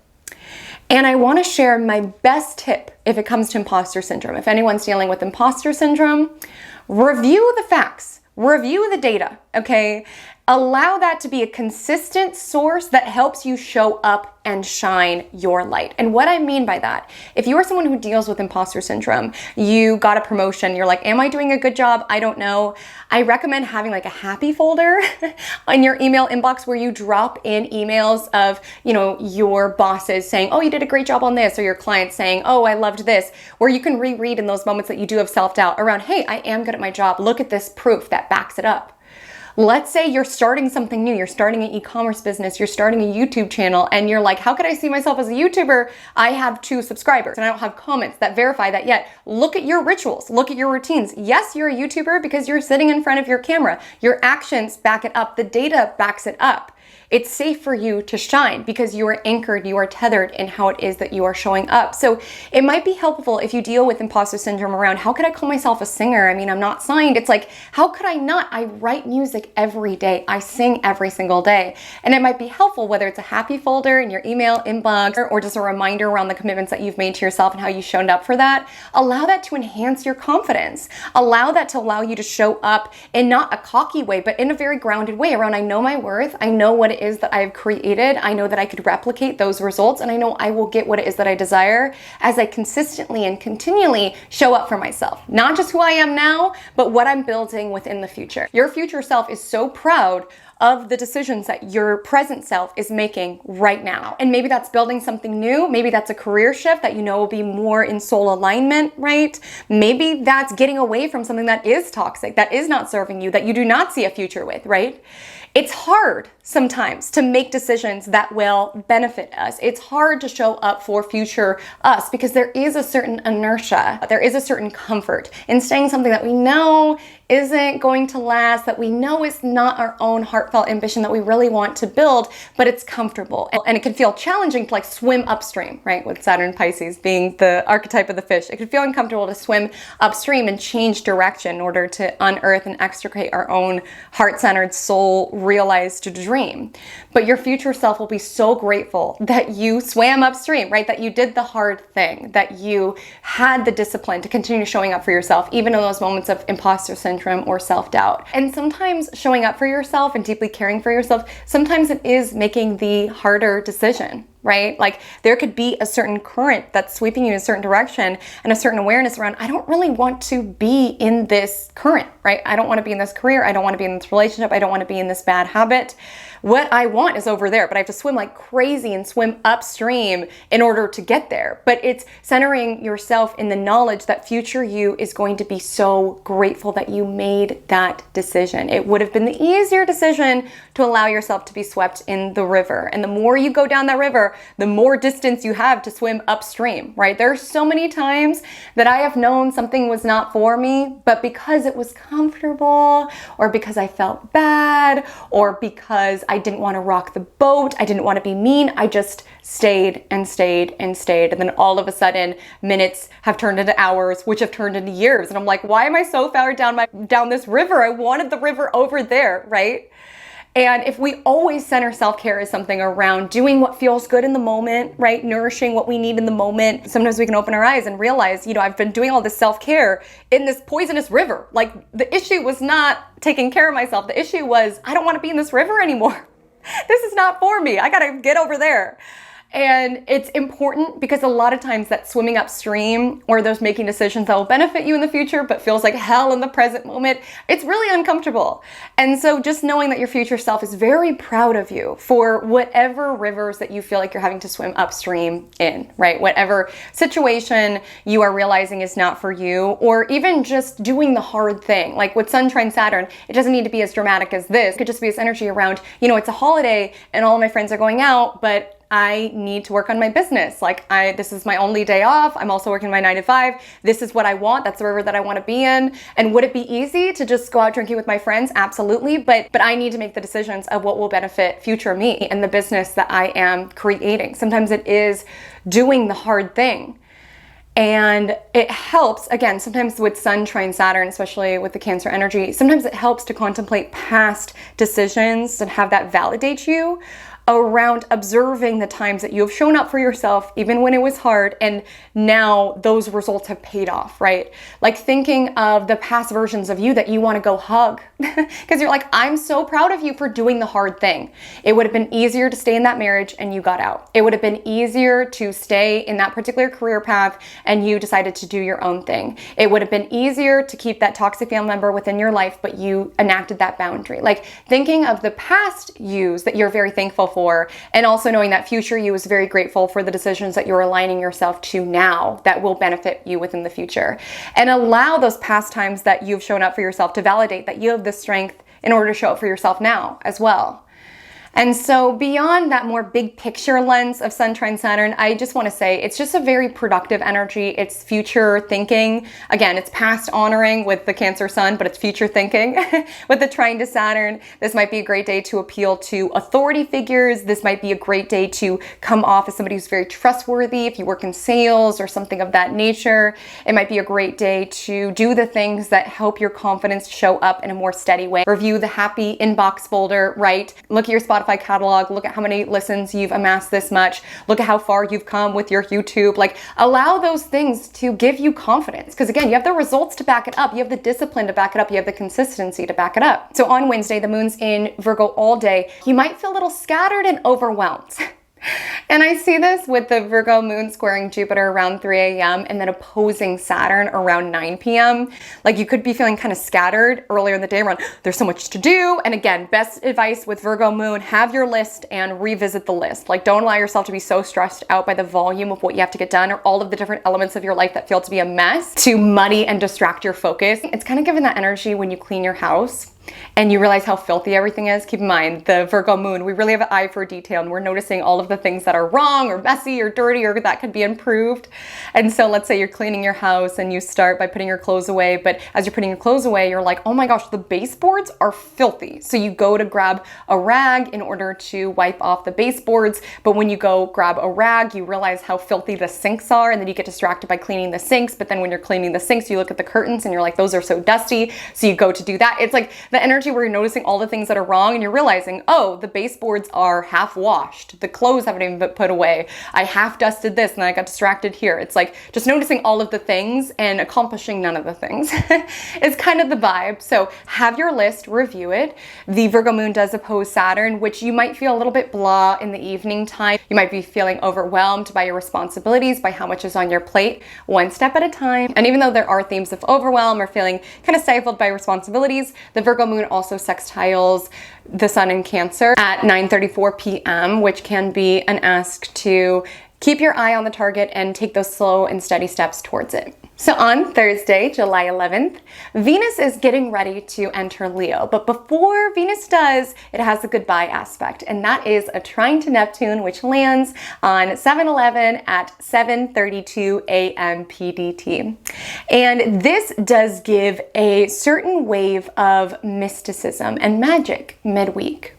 And I want to share my best tip if it comes to imposter syndrome. If anyone's dealing with imposter syndrome, review the facts, review the data, okay? Allow that to be a consistent source that helps you show up and shine your light. And what I mean by that, if you are someone who deals with imposter syndrome, you got a promotion, you're like, am I doing a good job? I don't know. I recommend having like a happy folder in your email inbox where you drop in emails of, your bosses saying, oh, you did a great job on this, or your clients saying, oh, I loved this, where you can reread in those moments that you do have self-doubt around, hey, I am good at my job. Look at this proof that backs it up. Let's say you're starting something new, you're starting an e-commerce business, you're starting a YouTube channel, and you're like, how could I see myself as a YouTuber? I have 2 subscribers and I don't have comments that verify that yet. Look at your rituals, look at your routines. Yes, you're a YouTuber because you're sitting in front of your camera. Your actions back it up, the data backs it up. It's safe for you to shine because you are anchored, you are tethered in how it is that you are showing up. So it might be helpful if you deal with imposter syndrome around, how could I call myself a singer? I mean, I'm not signed. It's like, how could I not? I write music every day. I sing every single day. And it might be helpful, whether it's a happy folder in your email inbox or just a reminder around the commitments that you've made to yourself and how you shown up for that. Allow that to enhance your confidence. Allow that to allow you to show up in not a cocky way, but in a very grounded way around, I know my worth. I know what it is that I have created. I know that I could replicate those results, and I know I will get what it is that I desire as I consistently and continually show up for myself. Not just who I am now, but what I'm building within the future. Your future self is so proud of the decisions that your present self is making right now. And maybe that's building something new. Maybe that's a career shift that will be more in soul alignment, right? Maybe that's getting away from something that is toxic, that is not serving you, that you do not see a future with, right? It's hard sometimes to make decisions that will benefit us. It's hard to show up for future us because there is a certain inertia, there is a certain comfort in staying something that we know isn't going to last, that we know is not our own heartfelt ambition that we really want to build, but it's comfortable. And it can feel challenging to like swim upstream, right? With Saturn Pisces being the archetype of the fish. It can feel uncomfortable to swim upstream and change direction in order to unearth and extricate our own heart-centered, soul-realized dream. But your future self will be so grateful that you swam upstream, right? That you did the hard thing, that you had the discipline to continue showing up for yourself, even in those moments of imposter syndrome or self-doubt. And sometimes showing up for yourself and deeply caring for yourself, sometimes it is making the harder decision, right? Like there could be a certain current that's sweeping you in a certain direction and a certain awareness around, I don't really want to be in this current, right? I don't want to be in this career. I don't want to be in this relationship. I don't want to be in this bad habit. What I want is over there, but I have to swim like crazy and swim upstream in order to get there. But it's centering yourself in the knowledge that future you is going to be so grateful that you made that decision. It would have been the easier decision to allow yourself to be swept in the river. And the more you go down that river, more, the more distance you have to swim upstream, right? There are so many times that I have known something was not for me, but because it was comfortable, or because I felt bad, or because I didn't want to rock the boat, I didn't want to be mean, I just stayed and stayed and stayed. And then all of a sudden, minutes have turned into hours, which have turned into years. And I'm like, why am I so far down this river? I wanted the river over there, right? And if we always center self-care as something around doing what feels good in the moment, right? Nourishing what we need in the moment, sometimes we can open our eyes and realize, I've been doing all this self-care in this poisonous river. Like, the issue was not taking care of myself. The issue was, I don't want to be in this river anymore. This is not for me. I got to get over there. And it's important because a lot of times that swimming upstream, or those making decisions that will benefit you in the future but feels like hell in the present moment, it's really uncomfortable. And so just knowing that your future self is very proud of you for whatever rivers that you feel like you're having to swim upstream in, right? Whatever situation you are realizing is not for you, or even just doing the hard thing. Like with Sun trine Saturn, it doesn't need to be as dramatic as this. It could just be this energy around, it's a holiday and all of my friends are going out, but I need to work on my business. This is my only day off. I'm also working my 9 to 5. This is what I want. That's the river that I want to be in. And would it be easy to just go out drinking with my friends? Absolutely. But I need to make the decisions of what will benefit future me and the business that I am creating. Sometimes it is doing the hard thing. And it helps, again, sometimes with Sun trine Saturn, especially with the Cancer energy, sometimes it helps to contemplate past decisions and have that validate you around observing the times that you have shown up for yourself, even when it was hard, and now those results have paid off, right? Like thinking of the past versions of you that you want to go hug, because you're like, I'm so proud of you for doing the hard thing. It would have been easier to stay in that marriage and you got out. It would have been easier to stay in that particular career path and you decided to do your own thing. It would have been easier to keep that toxic family member within your life, but you enacted that boundary. Like thinking of the past yous that you're very thankful for, and also knowing that future you is very grateful for the decisions that you're aligning yourself to now that will benefit you within the future. And allow those past times that you've shown up for yourself to validate that you have the strength in order to show up for yourself now as well. And so beyond that more big picture lens of Sun trine Saturn, I just want to say it's just a very productive energy. It's future thinking. Again, it's past honoring with the Cancer Sun, but it's future thinking with the trine to Saturn. This might be a great day to appeal to authority figures. This might be a great day to come off as somebody who's very trustworthy if you work in sales or something of that nature. It might be a great day to do the things that help your confidence show up in a more steady way. Review the happy inbox folder, right? Look at your Spotify catalog, look at how many listens you've amassed this much, look at how far you've come with your YouTube. Like allow those things to give you confidence, because again, you have the results to back it up, you have the discipline to back it up, you have the consistency to back it up. So on Wednesday, the moon's in Virgo all day. You might feel a little scattered and overwhelmed. And I see this with the Virgo moon squaring Jupiter around 3 a.m. and then opposing Saturn around 9 p.m. Like you could be feeling kind of scattered earlier in the day around, there's so much to do. And again, best advice with Virgo moon, have your list and revisit the list. Like don't allow yourself to be so stressed out by the volume of what you have to get done or all of the different elements of your life that feel to be a mess to muddy and distract your focus. It's kind of given that energy when you clean your house and you realize how filthy everything is. Keep in mind, the Virgo moon, we really have an eye for detail and we're noticing all of the things that are wrong or messy or dirty or that could be improved. And so let's say you're cleaning your house and you start by putting your clothes away, but as you're putting your clothes away, you're like, oh my gosh, the baseboards are filthy. So you go to grab a rag in order to wipe off the baseboards, but when you go grab a rag, you realize how filthy the sinks are and then you get distracted by cleaning the sinks, but then when you're cleaning the sinks, you look at the curtains and you're like, those are so dusty, so you go to do that. It's like the energy where you're noticing all the things that are wrong and you're realizing, oh, the baseboards are half washed. The clothes haven't even been put away. I half dusted this and I got distracted here. It's like just noticing all of the things and accomplishing none of the things is kind of the vibe. So have your list, review it. The Virgo moon does oppose Saturn, which you might feel a little bit blah in the evening time. You might be feeling overwhelmed by your responsibilities, by how much is on your plate, one step at a time. And even though there are themes of overwhelm or feeling kind of stifled by responsibilities, the Virgo moon also sextiles the sun in Cancer at 9:34 p.m., which can be an ask to keep your eye on the target and take those slow and steady steps towards it. So on Thursday, July 11th, Venus is getting ready to enter Leo. But before Venus does, it has a goodbye aspect. And that is a trine to Neptune, which lands on 7/11 at 7:32 a.m. PDT. And this does give a certain wave of mysticism and magic midweek.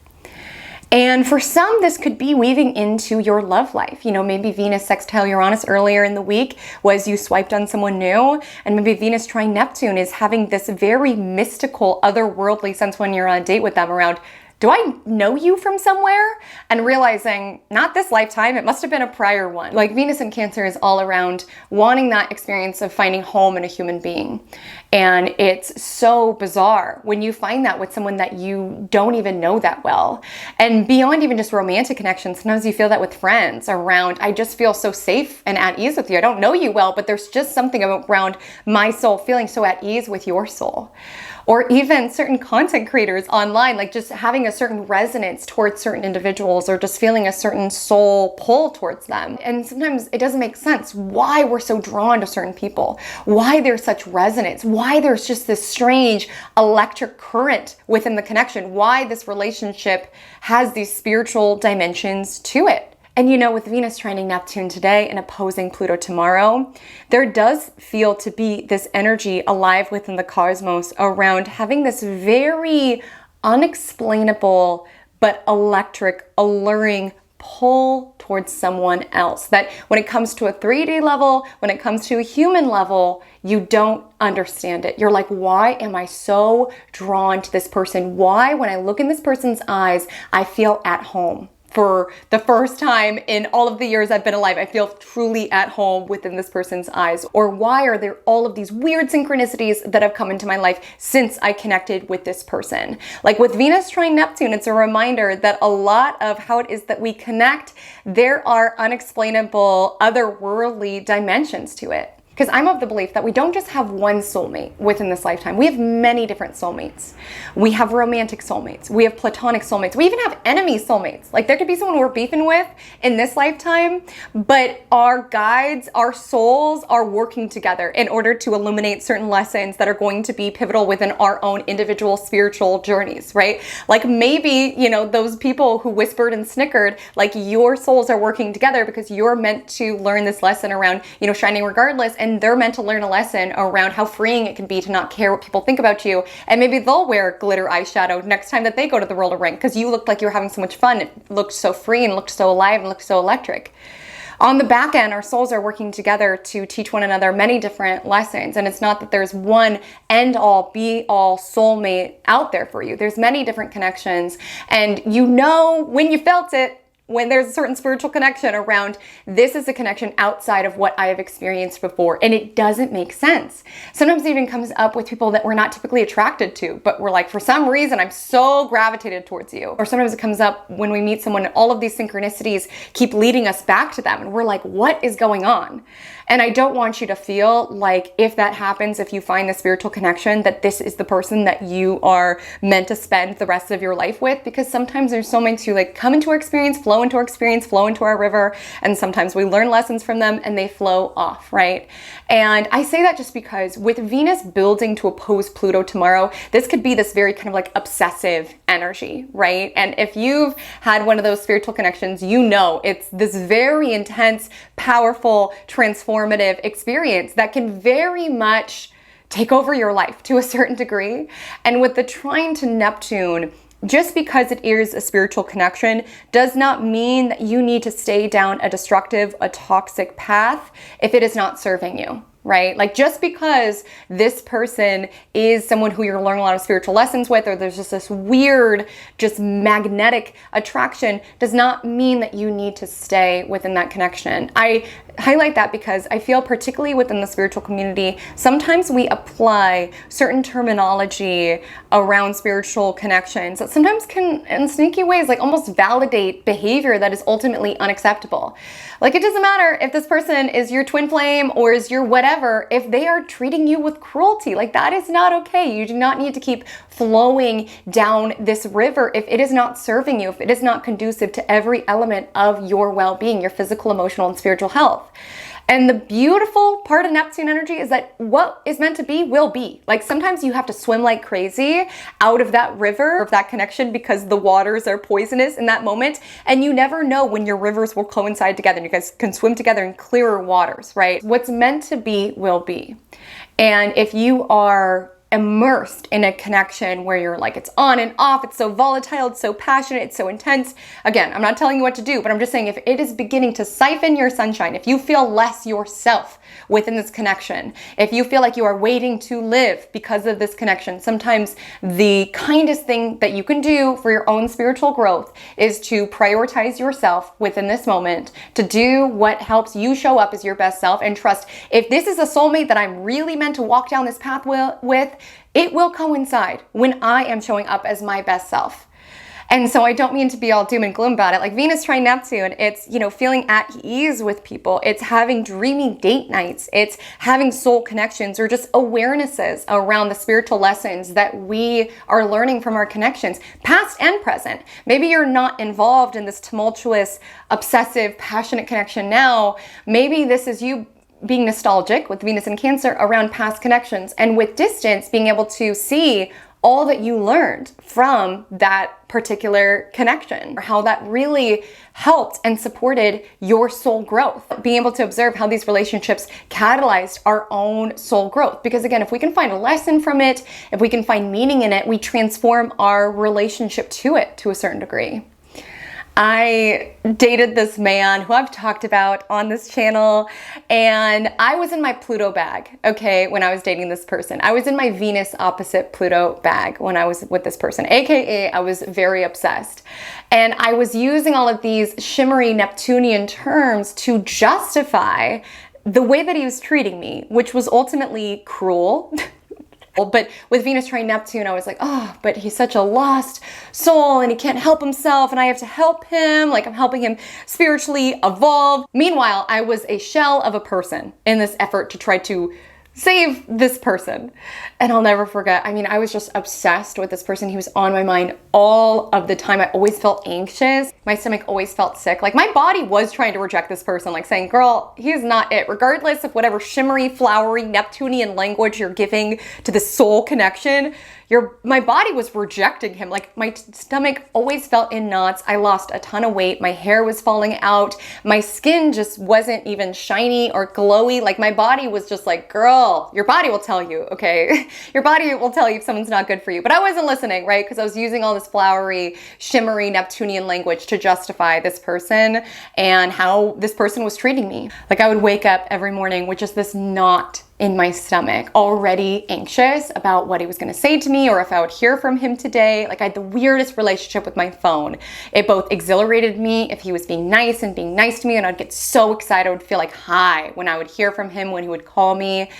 And for some, this could be weaving into your love life. You know, maybe Venus sextile Uranus earlier in the week was you swiped on someone new, and maybe Venus trine Neptune is having this very mystical, otherworldly sense when you're on a date with them around, do I know you from somewhere? And realizing, not this lifetime, it must have been a prior one. Like Venus in Cancer is all around wanting that experience of finding home in a human being. And it's so bizarre when you find that with someone that you don't even know that well. And beyond even just romantic connections, sometimes you feel that with friends around, I just feel so safe and at ease with you. I don't know you well, but there's just something around my soul feeling so at ease with your soul. Or even certain content creators online, like just having a certain resonance towards certain individuals or just feeling a certain soul pull towards them. And sometimes it doesn't make sense why we're so drawn to certain people, why there's such resonance, why there's just this strange electric current within the connection, why this relationship has these spiritual dimensions to it. And you know, with Venus trining Neptune today and opposing Pluto tomorrow, there does feel to be this energy alive within the cosmos around having this very unexplainable but electric, alluring pull towards someone else. That when it comes to a 3D level, when it comes to a human level, you don't understand it. You're like, why am I so drawn to this person? Why, when I look in this person's eyes, I feel at home? For the first time in all of the years I've been alive, I feel truly at home within this person's eyes. Or why are there all of these weird synchronicities that have come into my life since I connected with this person? Like with Venus trine Neptune, it's a reminder that a lot of how it is that we connect, there are unexplainable, otherworldly dimensions to it. Because I'm of the belief that we don't just have one soulmate within this lifetime. We have many different soulmates. We have romantic soulmates. We have platonic soulmates. We even have enemy soulmates. Like there could be someone we're beefing with in this lifetime, but our guides, our souls are working together in order to illuminate certain lessons that are going to be pivotal within our own individual spiritual journeys, right? Like maybe, you know, those people who whispered and snickered, like your souls are working together because you're meant to learn this lesson around, you know, shining regardless, and they're meant to learn a lesson around how freeing it can be to not care what people think about you. And maybe they'll wear glitter eyeshadow next time that they go to the roller rink because you looked like you were having so much fun. It looked so free and looked so alive and looked so electric. On the back end, our souls are working together to teach one another many different lessons. And it's not that there's one end-all, be-all soulmate out there for you. There's many different connections. And you know when you felt it, when there's a certain spiritual connection around, this is a connection outside of what I have experienced before, and it doesn't make sense. Sometimes it even comes up with people that we're not typically attracted to, but we're like, for some reason, I'm so gravitated towards you. Or sometimes it comes up when we meet someone and all of these synchronicities keep leading us back to them, and we're like, what is going on? And I don't want you to feel like if that happens, if you find the spiritual connection, that this is the person that you are meant to spend the rest of your life with, because sometimes there's soulmates who like come into our experience, flow into our experience, flow into our river, and sometimes we learn lessons from them and they flow off, right? And I say that just because with Venus building to oppose Pluto tomorrow, this could be this very kind of like obsessive energy, right? And if you've had one of those spiritual connections, you know it's this very intense, powerful, transformative experience that can very much take over your life to a certain degree. And with the trine to Neptune, just because it is a spiritual connection does not mean that you need to stay down a destructive, a toxic path if it is not serving you, right? Like just because this person is someone who you're learning a lot of spiritual lessons with, or there's just this weird, just magnetic attraction, does not mean that you need to stay within that connection. I highlight that because I feel particularly within the spiritual community, sometimes we apply certain terminology around spiritual connections that sometimes can, in sneaky ways, like almost validate behavior that is ultimately unacceptable. Like it doesn't matter if this person is your twin flame or is your whatever, if they are treating you with cruelty, like that is not okay. You do not need to keep flowing down this river if it is not serving you, if it is not conducive to every element of your well-being, your physical, emotional, and spiritual health. And the beautiful part of Neptune energy is that what is meant to be will be. Like sometimes you have to swim like crazy out of that river, of that connection, because the waters are poisonous in that moment. And you never know when your rivers will coincide together and you guys can swim together in clearer waters, right? What's meant to be will be. And if you are immersed in a connection where you're like, it's on and off, it's so volatile, it's so passionate, it's so intense. Again, I'm not telling you what to do, but I'm just saying if it is beginning to siphon your sunshine, if you feel less yourself within this connection, if you feel like you are waiting to live because of this connection, sometimes the kindest thing that you can do for your own spiritual growth is to prioritize yourself within this moment, to do what helps you show up as your best self, and trust if this is a soulmate that I'm really meant to walk down this path with, it will coincide when I am showing up as my best self. And so I don't mean to be all doom and gloom about it. Like Venus trine Neptune, it's, feeling at ease with people. It's having dreamy date nights. It's having soul connections or just awarenesses around the spiritual lessons that we are learning from our connections, past and present. Maybe you're not involved in this tumultuous, obsessive, passionate connection now. Maybe this is you being nostalgic with Venus in Cancer around past connections, and with distance being able to see all that you learned from that particular connection, or how that really helped and supported your soul growth. Being able to observe how these relationships catalyzed our own soul growth. Because again, if we can find a lesson from it, if we can find meaning in it, we transform our relationship to it to a certain degree. I dated this man who I've talked about on this channel, and I was in my Pluto bag, okay, when I was dating this person. I was in my Venus opposite Pluto bag when I was with this person, aka I was very obsessed. And I was using all of these shimmery Neptunian terms to justify the way that he was treating me, which was ultimately cruel. But with Venus trine Neptune, I was like, oh, but he's such a lost soul and he can't help himself and I have to help him. Like I'm helping him spiritually evolve. Meanwhile, I was a shell of a person in this effort to try to save this person. And I'll never forget, I was just obsessed with this person. He was on my mind all of the time. I always felt anxious. My stomach always felt sick. Like my body was trying to reject this person, like saying, girl, he's not it. Regardless of whatever shimmery, flowery, Neptunian language you're giving to the soul connection, my body was rejecting him. Like my stomach always felt in knots. I lost a ton of weight. My hair was falling out. My skin just wasn't even shiny or glowy. Like my body was just like, girl, your body will tell you, okay? Your body will tell you if someone's not good for you. But I wasn't listening, right? Because I was using all this flowery, shimmery Neptunian language to justify this person and how this person was treating me. Like I would wake up every morning with just this knot in my stomach, already anxious about what he was going to say to me or if I would hear from him today. Like I had the weirdest relationship with my phone. It both exhilarated me if he was being nice to me, and I'd get so excited. I would feel like high when I would hear from him, when he would call me.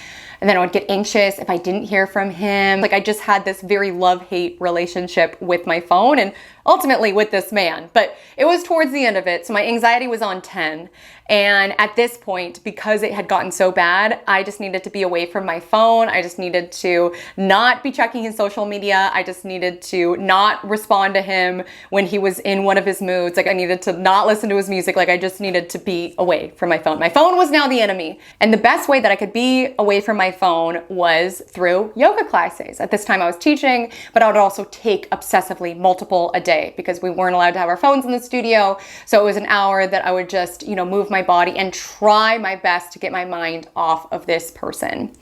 And then I would get anxious if I didn't hear from him. Like I just had this very love-hate relationship with my phone and ultimately with this man. But it was towards the end of it, so my anxiety was on 10. And at this point, because it had gotten so bad, I just needed to be away from my phone. I just needed to not be checking his social media. I just needed to not respond to him when he was in one of his moods. Like I needed to not listen to his music. Like I just needed to be away from my phone. My phone was now the enemy. And the best way that I could be away from my phone was through yoga classes. At this time I was teaching, but I would also take obsessively multiple a day because we weren't allowed to have our phones in the studio. So it was an hour that I would just, move my body and try my best to get my mind off of this person.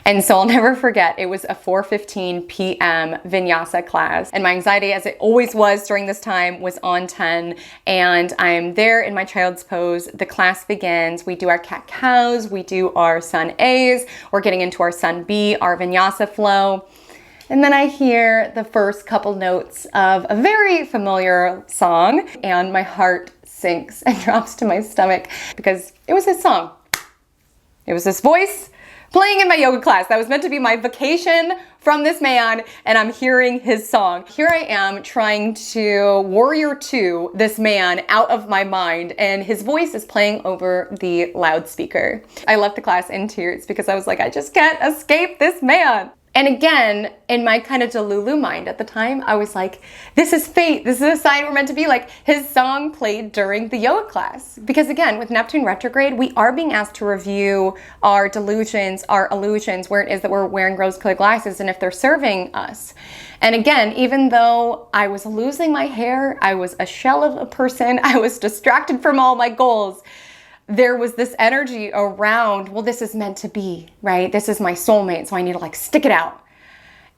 And so I'll never forget, it was a 4:15 p.m. vinyasa class. And my anxiety, as it always was during this time, was on 10. And I'm there in my child's pose. The class begins. We do our cat-cows. We do our sun A's. We're getting into our sun B, our vinyasa flow. And then I hear the first couple notes of a very familiar song, and my heart sinks and drops to my stomach because it was his song. It was his voice playing in my yoga class. That was meant to be my vacation from this man, and I'm hearing his song. Here I am trying to warrior to this man out of my mind, and his voice is playing over the loudspeaker. I left the class in tears because I was like, I just can't escape this man. And again, in my kind of Delulu mind at the time, I was like, this is fate. This is a sign we're meant to be. Like, his song played during the yoga class. Because again, with Neptune retrograde, we are being asked to review our delusions, our illusions, where it is that we're wearing rose-colored glasses and if they're serving us. And again, even though I was losing my hair, I was a shell of a person, I was distracted from all my goals, there was this energy around, well, this is meant to be, right? This is my soulmate, so I need to like stick it out.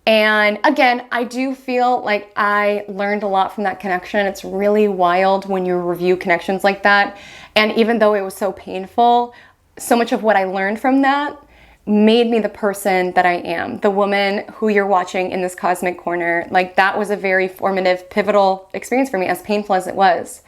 And again, I do feel like I learned a lot from that connection. It's really wild when you review connections like that. And even though it was so painful, so much of what I learned from that made me the person that I am, the woman who you're watching in this cosmic corner. Like, that was a very formative, pivotal experience for me, as painful as it was.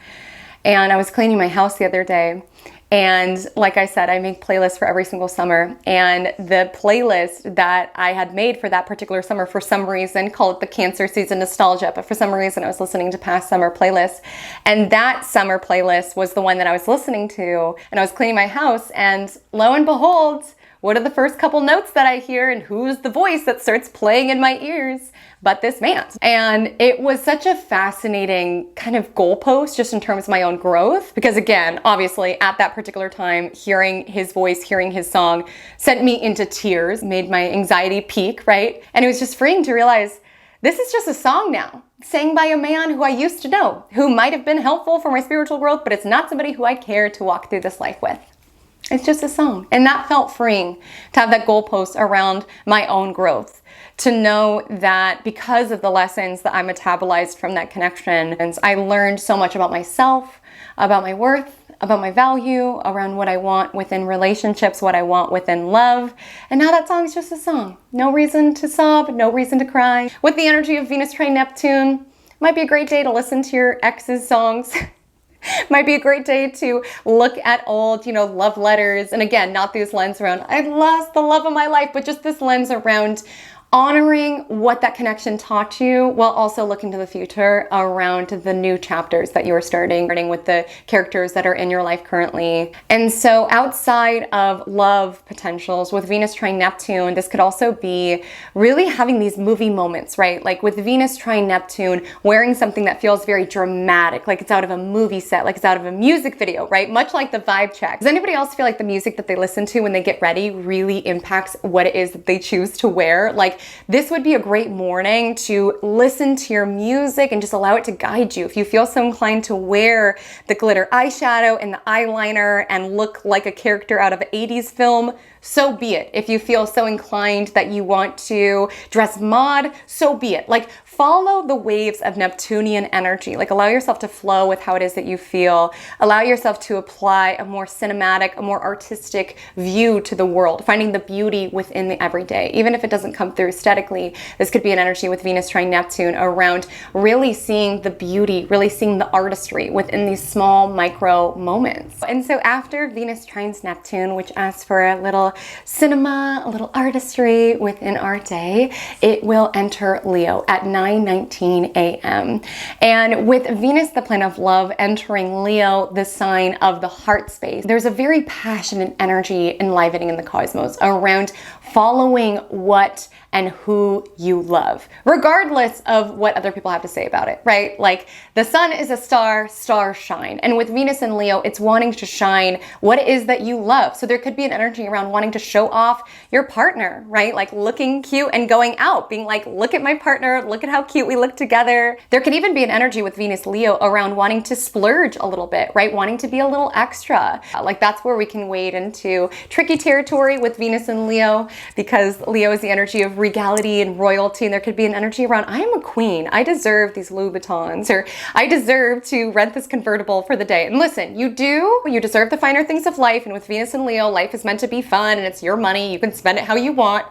And I was cleaning my house the other day, and like I said, I make playlists for every single summer, and the playlist that I had made for that particular summer, for some reason, call it the Cancer season nostalgia, but for some reason I was listening to past summer playlists, and that summer playlist was the one that I was listening to, and I was cleaning my house, and lo and behold, what are the first couple notes that I hear, and who's the voice that starts playing in my ears but this man? And it was such a fascinating kind of goalpost just in terms of my own growth, because again, obviously at that particular time, hearing his voice, hearing his song sent me into tears, made my anxiety peak, right? And it was just freeing to realize this is just a song now, sang by a man who I used to know, who might have been helpful for my spiritual growth, but it's not somebody who I care to walk through this life with. It's just a song. And that felt freeing, to have that goalpost around my own growth, to know that because of the lessons that I metabolized from that connection, and I learned so much about myself, about my worth, about my value, around what I want within relationships, what I want within love. And now that song's just a song. No reason to sob, no reason to cry. With the energy of Venus trine Neptune, might be a great day to listen to your ex's songs. Might be a great day to look at old, love letters. And again, not this lens around, I lost the love of my life, but just this lens around honoring what that connection taught you, while also looking to the future around the new chapters that you are starting with the characters that are in your life currently. And so outside of love potentials, with Venus trine Neptune, this could also be really having these movie moments, right? Like with Venus trine Neptune, wearing something that feels very dramatic, like it's out of a movie set, like it's out of a music video, right? Much like the vibe check. Does anybody else feel like the music that they listen to when they get ready really impacts what it is that they choose to wear? Like, this would be a great morning to listen to your music and just allow it to guide you. If you feel so inclined to wear the glitter eyeshadow and the eyeliner and look like a character out of an 80s film, so be it. If you feel so inclined that you want to dress mod, so be it. Like, follow the waves of Neptunian energy. Like, allow yourself to flow with how it is that you feel. Allow yourself to apply a more cinematic, a more artistic view to the world, finding the beauty within the everyday. Even if it doesn't come through aesthetically, this could be an energy with Venus trine Neptune around really seeing the beauty, really seeing the artistry within these small micro moments. And so after Venus trines Neptune, which asks for a little cinema, a little artistry within our day, it will enter Leo at 9:19 a.m. And with Venus, the planet of love, entering Leo, the sign of the heart space, there's a very passionate energy enlivening in the cosmos around following what and who you love, regardless of what other people have to say about it, right? Like, the sun is a star, stars shine. And with Venus in Leo, it's wanting to shine what it is that you love. So there could be an energy around wanting to show off your partner, right? Like looking cute and going out, being like, look at my partner, look at how cute we look together. There could even be an energy with Venus Leo around wanting to splurge a little bit, right? Wanting to be a little extra. Like, that's where we can wade into tricky territory with Venus and Leo, because Leo is the energy of regality and royalty, and there could be an energy around, I am a queen, I deserve these Louboutins, or I deserve to rent this convertible for the day. And listen, you deserve the finer things of life, and with Venus and Leo, life is meant to be fun, and it's your money, you can spend it how you want.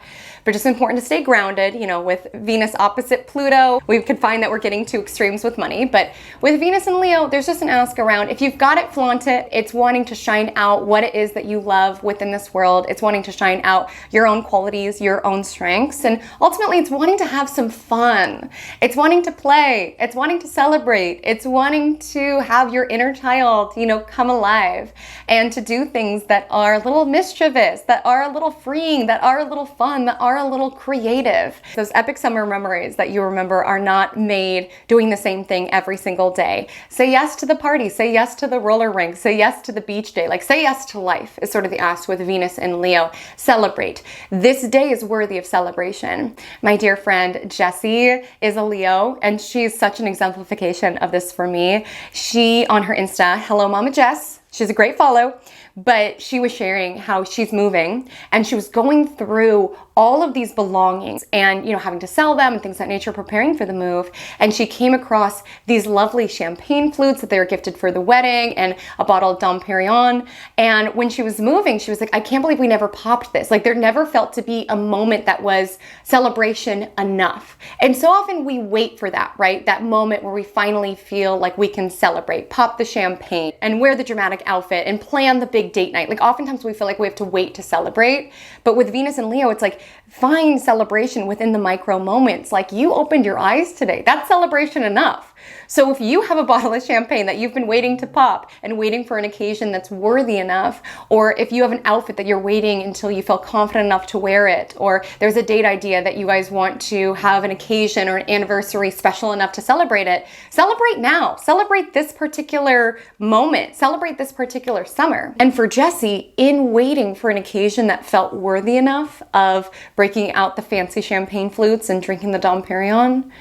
But just important to stay grounded. With Venus opposite Pluto, we could find that we're getting to extremes with money. But with Venus and Leo, there's just an ask around, if you've got it, flaunt it. It's wanting to shine out what it is that you love within this world. It's wanting to shine out your own qualities, your own strengths. And ultimately, it's wanting to have some fun. It's wanting to play. It's wanting to celebrate. It's wanting to have your inner child, come alive, and to do things that are a little mischievous, that are a little freeing, that are a little fun, that are are a little creative. Those epic summer memories that you remember are not made doing the same thing every single day. Say yes to the party, say yes to the roller rink, say yes to the beach day, like say yes to life is sort of the ask with Venus and Leo. Celebrate. This day is worthy of celebration. My dear friend Jessie is a Leo, and she's such an exemplification of this for me. She, on her Insta, hello Mama Jess, she's a great follow, but she was sharing how she's moving and she was going through all of these belongings and, you know, having to sell them and things of that nature, preparing for the move. And she came across these lovely champagne flutes that they were gifted for the wedding and a bottle of Dom Perignon. And when she was moving, she was like, I can't believe we never popped this. Like there never felt to be a moment that was celebration enough. And so often we wait for that, right? That moment where we finally feel like we can celebrate, pop the champagne and wear the dramatic outfit and plan the big date night. Like oftentimes we feel like we have to wait to celebrate. But with Venus and Leo, it's like, find celebration within the micro moments. Like you opened your eyes today. That's celebration enough. So if you have a bottle of champagne that you've been waiting to pop and waiting for an occasion that's worthy enough, or if you have an outfit that you're waiting until you feel confident enough to wear it, or there's a date idea that you guys want to have an occasion or an anniversary special enough to celebrate it, celebrate now. Celebrate this particular moment. Celebrate this particular summer. And for Jessie, in waiting for an occasion that felt worthy enough of breaking out the fancy champagne flutes and drinking the Dom Perignon,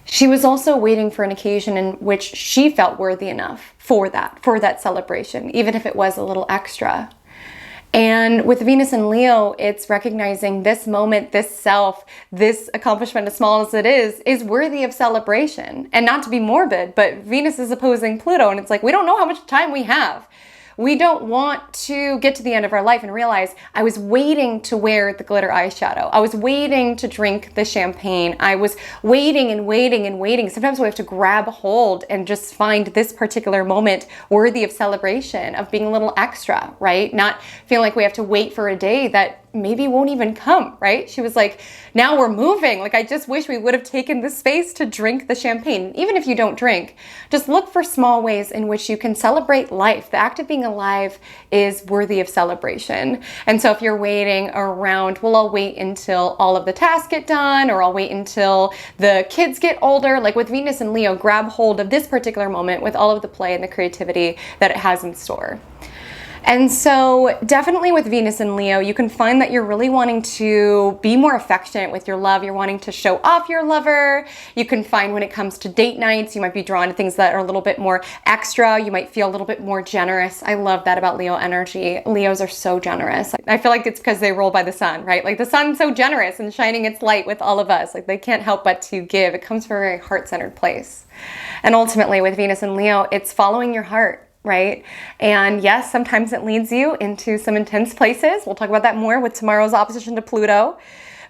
she was also waiting for an occasion in which she felt worthy enough for that celebration, even if it was a little extra. And with Venus and Leo, it's recognizing this moment, this self, this accomplishment, as small as it is worthy of celebration. And not to be morbid, but Venus is opposing Pluto, and it's like, we don't know how much time we have. We don't want to get to the end of our life and realize I was waiting to wear the glitter eyeshadow. I was waiting to drink the champagne. I was waiting and waiting and waiting. Sometimes we have to grab hold and just find this particular moment worthy of celebration, of being a little extra, right? Not feeling like we have to wait for a day that maybe won't even come, right? She was like, now we're moving. Like, I just wish we would have taken the space to drink the champagne. Even if you don't drink, just look for small ways in which you can celebrate life. The act of being alive is worthy of celebration. And so if you're waiting around, well, I'll wait until all of the tasks get done, or I'll wait until the kids get older. Like with Venus and Leo, grab hold of this particular moment with all of the play and the creativity that it has in store. And so definitely with Venus and Leo, you can find that you're really wanting to be more affectionate with your love. You're wanting to show off your lover. You can find when it comes to date nights, you might be drawn to things that are a little bit more extra. You might feel a little bit more generous. I love that about Leo energy. Leos are so generous. I feel like it's because they roll by the sun, right? Like the sun's so generous and shining its light with all of us. Like they can't help but to give. It comes from a very heart-centered place. And ultimately with Venus and Leo, it's following your heart. Right? And yes, sometimes it leads you into some intense places. We'll talk about that more with tomorrow's opposition to Pluto.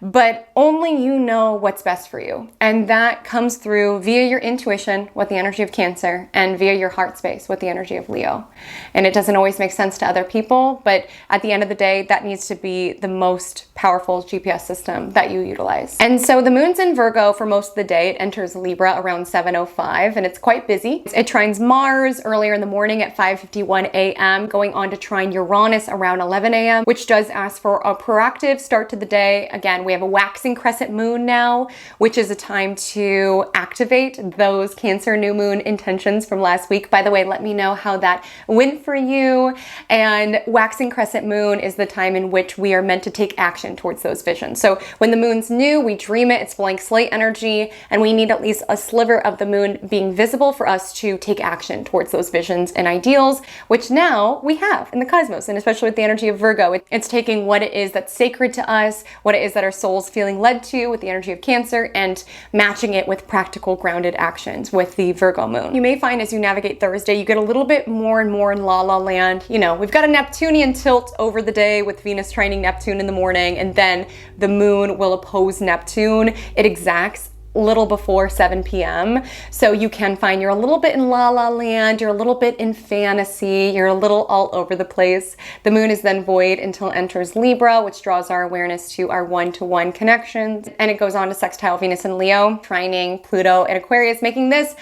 But only you know what's best for you. And that comes through via your intuition with the energy of Cancer and via your heart space with the energy of Leo. And it doesn't always make sense to other people, but at the end of the day, that needs to be the most powerful GPS system that you utilize. And so the moon's in Virgo for most of the day. It enters Libra around 7:05 and it's quite busy. It trines Mars earlier in the morning at 5:51 a.m., going on to trine Uranus around 11 a.m., which does ask for a proactive start to the day. Again, we have a waxing crescent moon now, which is a time to activate those Cancer new moon intentions from last week. By the way, let me know how that went for you. And waxing crescent moon is the time in which we are meant to take action towards those visions. So when the moon's new, we dream it, it's blank slate energy, and we need at least a sliver of the moon being visible for us to take action towards those visions and ideals, which now we have in the cosmos, and especially with the energy of Virgo. It's taking what it is that's sacred to us, what it is that our soul's feeling led to with the energy of Cancer, and matching it with practical grounded actions with the Virgo moon. You may find as you navigate Thursday, you get a little bit more and more in la la land. You know, we've got a Neptunian tilt over the day with Venus trining Neptune in the morning, and then the moon will oppose Neptune. It exacts little before 7 p.m. So you can find you're a little bit in la la land, you're a little bit in fantasy, you're a little all over the place. The moon is then void until it enters Libra, which draws our awareness to our one-to-one connections. And it goes on to sextile Venus and Leo, trining Pluto and Aquarius, making this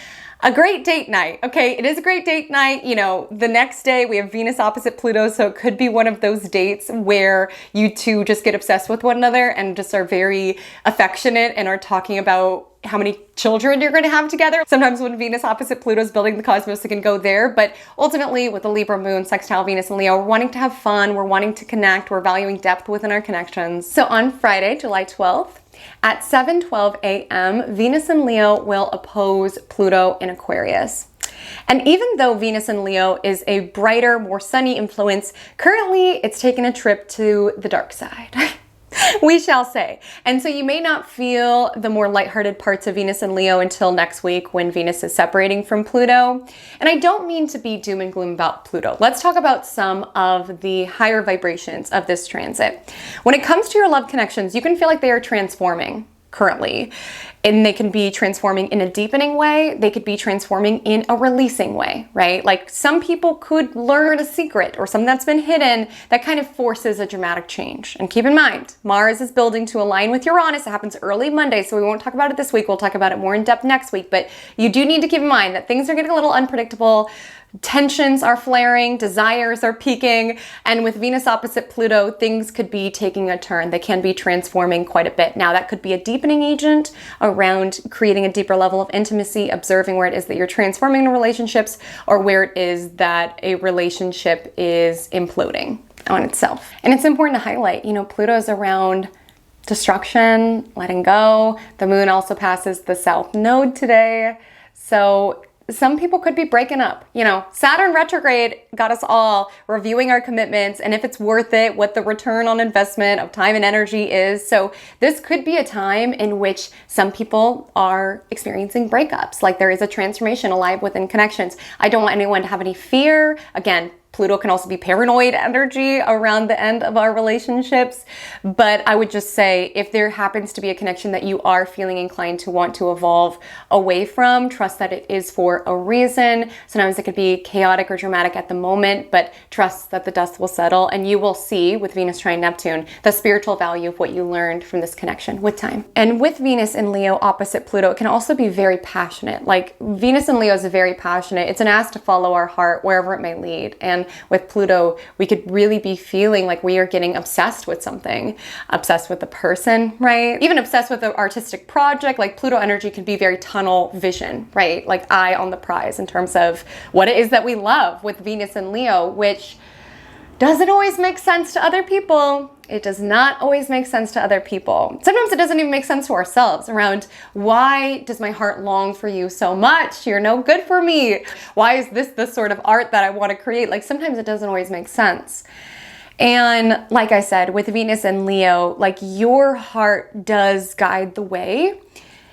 A great date night. Okay, it is a great date night. You know, the next day we have Venus opposite Pluto, so it could be one of those dates where you two just get obsessed with one another and just are very affectionate and are talking about how many children you're going to have together. Sometimes when Venus opposite Pluto is building the cosmos, it can go there. But ultimately, with the Libra moon, sextile Venus and Leo, we're wanting to have fun. We're wanting to connect. We're valuing depth within our connections. So on Friday, July 12th, at 7:12 a.m., Venus and Leo will oppose Pluto in Aquarius. And even though Venus in Leo is a brighter, more sunny influence, currently it's taken a trip to the dark side. We shall say. And so you may not feel the more lighthearted parts of Venus and Leo until next week when Venus is separating from Pluto. And I don't mean to be doom and gloom about Pluto. Let's talk about some of the higher vibrations of this transit. When it comes to your love connections, you can feel like they are transforming currently. And they can be transforming in a deepening way. They could be transforming in a releasing way, right? Like some people could learn a secret or something that's been hidden that kind of forces a dramatic change. And keep in mind, Mars is building to align with Uranus. It happens early Monday, so we won't talk about it this week. We'll talk about it more in depth next week. But you do need to keep in mind that things are getting a little unpredictable. Tensions are flaring, desires are peaking, and with Venus opposite Pluto, things could be taking a turn. They can be transforming quite a bit. Now, that could be a deepening agent around creating a deeper level of intimacy, observing where it is that you're transforming in relationships, or where it is that a relationship is imploding on itself. And it's important to highlight, you know, Pluto is around destruction, letting go. The moon also passes the south node today. So some people could be breaking up. You know, Saturn retrograde got us all reviewing our commitments and if it's worth it, what the return on investment of time and energy is. So this could be a time in which some people are experiencing breakups. Like there is a transformation alive within connections. I don't want anyone to have any fear. Again, Pluto can also be paranoid energy around the end of our relationships. But I would just say if there happens to be a connection that you are feeling inclined to want to evolve away from, trust that it is for a reason. Sometimes it could be chaotic or dramatic at the moment, but trust that the dust will settle and you will see with Venus trine Neptune the spiritual value of what you learned from this connection with time. And with Venus in Leo opposite Pluto, it can also be very passionate. Like Venus in Leo is very passionate. It's an ask to follow our heart wherever it may lead. And with Pluto, we could really be feeling like we are getting obsessed with something, obsessed with the person, right? Even obsessed with an artistic project. Like Pluto energy can be very tunnel vision, right? Like eye on the prize in terms of what it is that we love with Venus and Leo, which doesn't always make sense to other people. It does not always make sense to other people. Sometimes it doesn't even make sense to ourselves around why does my heart long for you so much? You're no good for me. Why is this the sort of art that I want to create? Like sometimes it doesn't always make sense. And like I said, with Venus and Leo, like your heart does guide the way.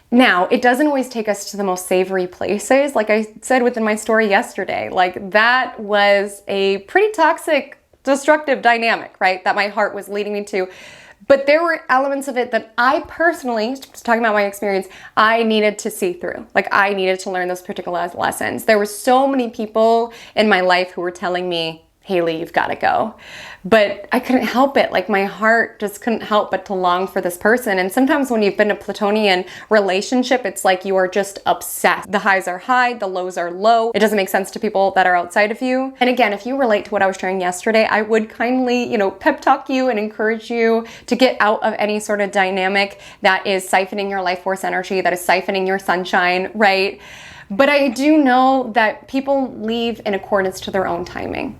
Now, it doesn't always take us to the most savory places. Like I said within my story yesterday, like that was a pretty toxic, destructive dynamic, right? That my heart was leading me to. But there were elements of it that I personally, just talking about my experience, I needed to see through. Like I needed to learn those particular lessons. There were so many people in my life who were telling me, Haley, you've got to go. But I couldn't help it. Like my heart just couldn't help but to long for this person. And sometimes when you've been in a Plutonian relationship, it's like you are just obsessed. The highs are high, the lows are low. It doesn't make sense to people that are outside of you. And again, if you relate to what I was sharing yesterday, I would kindly, pep talk you and encourage you to get out of any sort of dynamic that is siphoning your life force energy, that is siphoning your sunshine, right? But I do know that people leave in accordance to their own timing.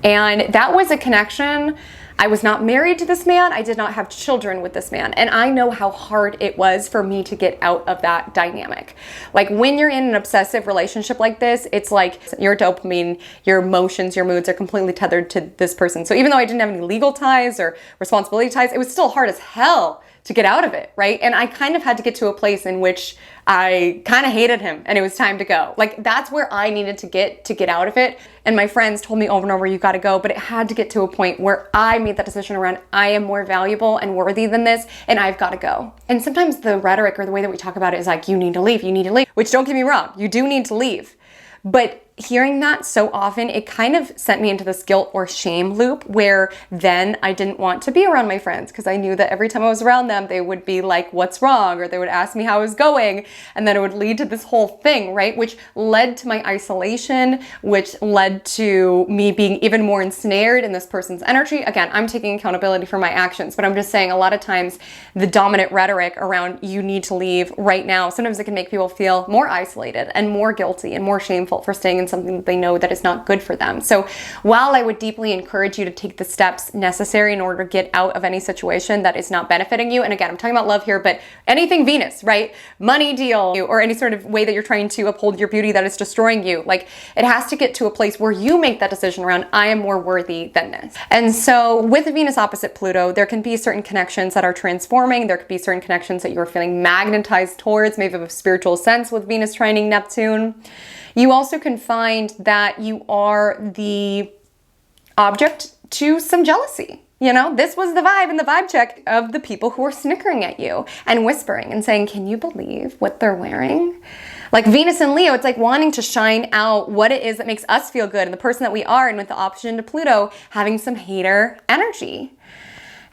And that was a connection. I was not married to this man. I did not have children with this man. And I know how hard it was for me to get out of that dynamic. Like when you're in an obsessive relationship like this, it's like your dopamine, your emotions, your moods are completely tethered to this person. So even though I didn't have any legal ties or responsibility ties, it was still hard as hell to get out of it, right? And I kind of had to get to a place in which I kind of hated him and it was time to go. Like that's where I needed to get out of it. And my friends told me over and over, you got to go. But it had to get to a point where I made that decision around, I am more valuable and worthy than this, and I've got to go. And sometimes the rhetoric or the way that we talk about it is like, you need to leave, which don't get me wrong, you do need to leave. But hearing that so often, it kind of sent me into this guilt or shame loop where then I didn't want to be around my friends because I knew that every time I was around them, they would be like, what's wrong? Or they would ask me how I was going. And then it would lead to this whole thing, right? Which led to my isolation, which led to me being even more ensnared in this person's energy. Again, I'm taking accountability for my actions, but I'm just saying a lot of times the dominant rhetoric around you need to leave right now, sometimes it can make people feel more isolated and more guilty and more shameful for staying in something that they know that is not good for them. So while I would deeply encourage you to take the steps necessary in order to get out of any situation that is not benefiting you, and again, I'm talking about love here, but anything Venus, right? Money deal or any sort of way that you're trying to uphold your beauty that is destroying you, like it has to get to a place where you make that decision around, I am more worthy than this. And so with Venus opposite Pluto, there can be certain connections that are transforming. There could be certain connections that you're feeling magnetized towards, maybe of a spiritual sense with Venus trining Neptune. You also can find that you are the object to some jealousy. You know, this was the vibe and the vibe check of the people who are snickering at you and whispering and saying, can you believe what they're wearing? Like Venus and Leo, it's like wanting to shine out what it is that makes us feel good and the person that we are, and with the opposition to Pluto, having some hater energy.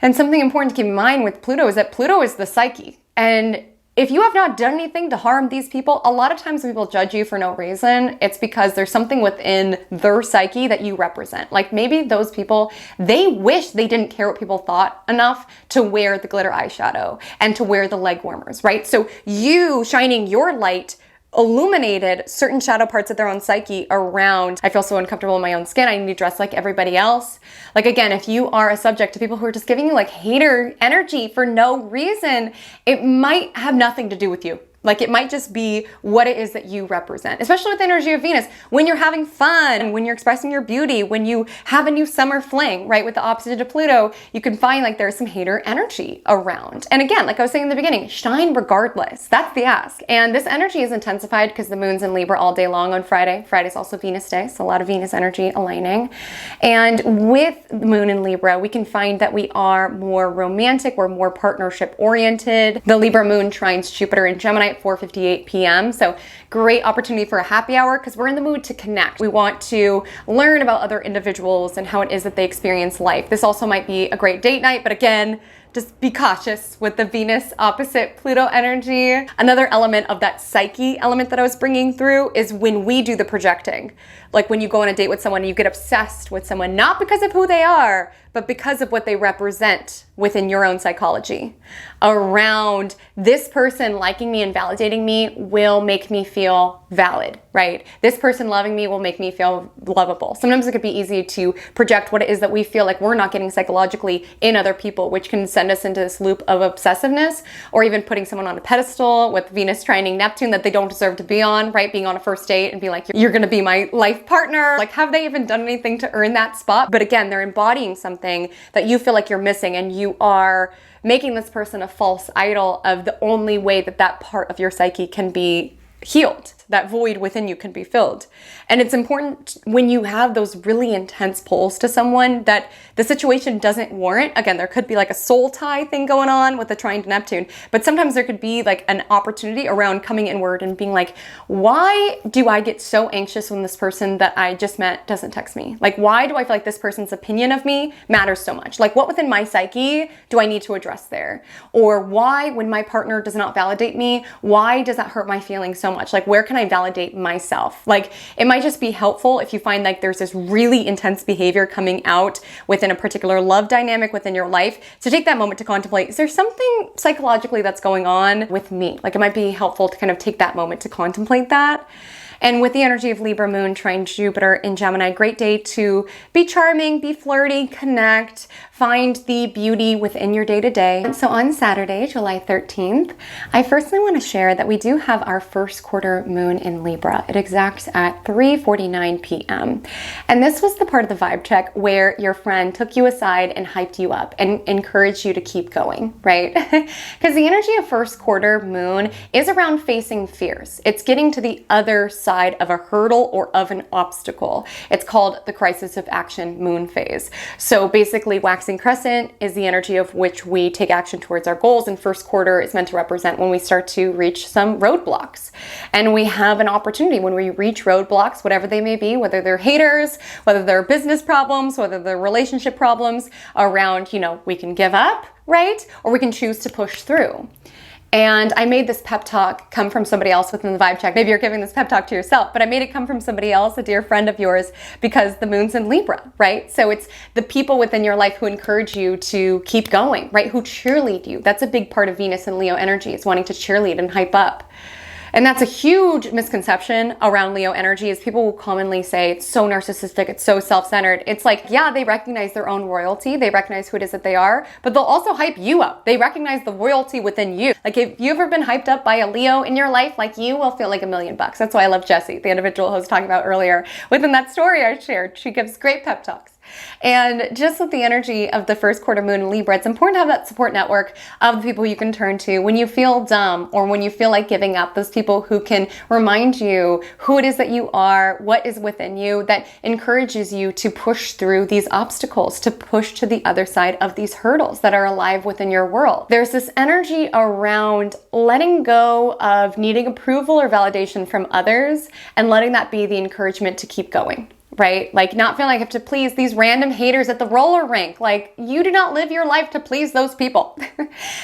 And something important to keep in mind with Pluto is that Pluto is the psyche. And if you have not done anything to harm these people, a lot of times when people judge you for no reason, it's because there's something within their psyche that you represent. Like maybe those people, they wish they didn't care what people thought enough to wear the glitter eyeshadow and to wear the leg warmers, right? So you shining your light illuminated certain shadow parts of their own psyche around, I feel so uncomfortable in my own skin, I need to dress like everybody else. Like again, if you are a subject to people who are just giving you like hater energy for no reason, it might have nothing to do with you. Like it might just be what it is that you represent, especially with the energy of Venus. When you're having fun, when you're expressing your beauty, when you have a new summer fling, right? With the opposite of Pluto, you can find like there's some hater energy around. And again, like I was saying in the beginning, shine regardless. That's the ask. And this energy is intensified because the moon's in Libra all day long on Friday. Friday's also Venus day, so a lot of Venus energy aligning. And with the moon in Libra, we can find that we are more romantic, we're more partnership oriented. The Libra moon trines Jupiter in Gemini at 4:58 p.m. So great opportunity for a happy hour because we're in the mood to connect. We want to learn about other individuals and how it is that they experience life. This also might be a great date night, but again, just be cautious with the Venus opposite Pluto energy. Another element of that psyche element that I was bringing through is when we do the projecting. Like when you go on a date with someone and you get obsessed with someone, not because of who they are, but because of what they represent within your own psychology. Around this person liking me and validating me will make me feel valid, right? This person loving me will make me feel lovable. Sometimes it could be easy to project what it is that we feel like we're not getting psychologically in other people, which can send us into this loop of obsessiveness, or even putting someone on a pedestal with Venus trining Neptune that they don't deserve to be on, right? Being on a first date and be like, you're gonna be my life partner. Like, have they even done anything to earn that spot? But again, they're embodying something that you feel like you're missing, and you are making this person a false idol of the only way that that part of your psyche can be healed. That void within you can be filled. And it's important when you have those really intense pulls to someone that the situation doesn't warrant. Again, there could be like a soul tie thing going on with the trine to Neptune, but sometimes there could be like an opportunity around coming inward and being like, why do I get so anxious when this person that I just met doesn't text me? Like, why do I feel like this person's opinion of me matters so much? Like, what within my psyche do I need to address there? Or why, when my partner does not validate me, why does that hurt my feelings so much? Like, where can I validate myself? Like, it might just be helpful if you find like there's this really intense behavior coming out within a particular love dynamic within your life, to take that moment to contemplate, is there something psychologically that's going on with me? Like, it might be helpful to kind of take that moment to contemplate that. And with the energy of Libra moon trine Jupiter in Gemini, great day to be charming, be flirty, connect, find the beauty within your day-to-day. So on Saturday, July 13th, I firstly want to share that we do have our first quarter moon in Libra. It exacts at 3:49 p.m. And this was the part of the vibe check where your friend took you aside and hyped you up and encouraged you to keep going, right? Because the energy of first quarter moon is around facing fears. It's getting to the other side side of a hurdle or of an obstacle. It's called the crisis of action moon phase. So basically, waxing crescent is the energy of which we take action towards our goals, and first quarter is meant to represent when we start to reach some roadblocks. And we have an opportunity when we reach roadblocks, whatever they may be, whether they're haters, whether they're business problems, whether they're relationship problems around, we can give up, right? Or we can choose to push through. And I made this pep talk come from somebody else within the vibe check. Maybe you're giving this pep talk to yourself, but I made it come from somebody else, a dear friend of yours, because the moon's in Libra, right? So it's the people within your life who encourage you to keep going, right? Who cheerlead you. That's a big part of Venus and Leo energy, is wanting to cheerlead and hype up. And that's a huge misconception around Leo energy, is people will commonly say it's so narcissistic, it's so self-centered. It's like, yeah, they recognize their own royalty, they recognize who it is that they are, but they'll also hype you up. They recognize the royalty within you. Like, if you've ever been hyped up by a Leo in your life, like, you will feel like $1,000,000. That's why I love Jessie, the individual I was talking about earlier. Within that story I shared, she gives great pep talks. And just with the energy of the first quarter moon in Libra, it's important to have that support network of the people you can turn to when you feel dumb or when you feel like giving up. Those people who can remind you who it is that you are, what is within you, that encourages you to push through these obstacles, to push to the other side of these hurdles that are alive within your world. There's this energy around letting go of needing approval or validation from others and letting that be the encouragement to keep going. Right? Like, not feeling like I have to please these random haters at the roller rink. Like, you do not live your life to please those people.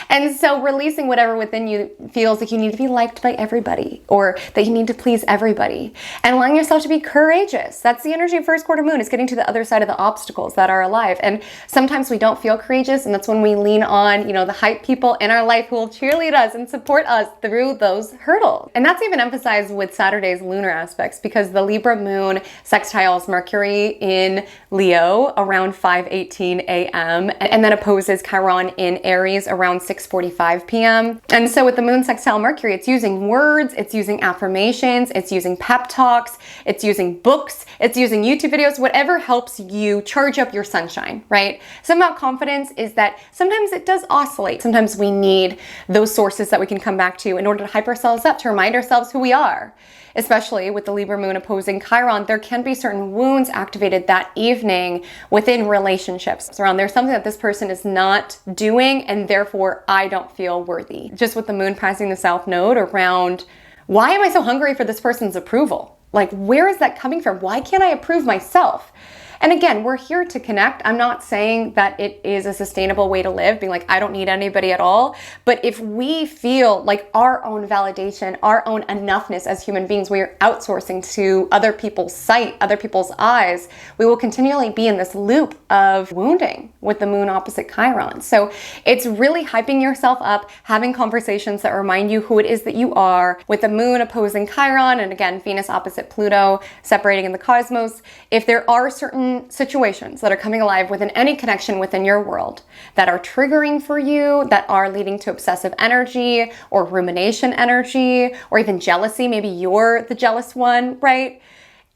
And so releasing whatever within you feels like you need to be liked by everybody, or that you need to please everybody, and allowing yourself to be courageous. That's the energy of first quarter moon, is getting to the other side of the obstacles that are alive. And sometimes we don't feel courageous, and that's when we lean on, the hype people in our life who will cheerlead us and support us through those hurdles. And that's even emphasized with Saturday's lunar aspects, because the Libra moon sextiles Mercury in Leo around 5:18 a.m. and then opposes Chiron in Aries around 6:45 p.m. And so with the moon sextile Mercury, it's using words, it's using affirmations, it's using pep talks, it's using books, it's using YouTube videos, whatever helps you charge up your sunshine, right? Something about confidence is that sometimes it does oscillate. Sometimes we need those sources that we can come back to in order to hype ourselves up, to remind ourselves who we are. Especially with the Libra moon opposing Chiron, there can be certain wounds activated that evening within relationships. Around, there's something that this person is not doing, and therefore I don't feel worthy. Just with the moon passing the south node around, why am I so hungry for this person's approval? Like, where is that coming from? Why can't I approve myself? And again, we're here to connect. I'm not saying that it is a sustainable way to live, being like, I don't need anybody at all. But if we feel like our own validation, our own enoughness as human beings, we are outsourcing to other people's sight, other people's eyes, we will continually be in this loop of wounding with the moon opposite Chiron. So it's really hyping yourself up, having conversations that remind you who it is that you are, with the moon opposing Chiron, and again, Venus opposite Pluto, separating in the cosmos. If there are certain situations that are coming alive within any connection within your world that are triggering for you, that are leading to obsessive energy or rumination energy, or even jealousy, maybe you're the jealous one, right?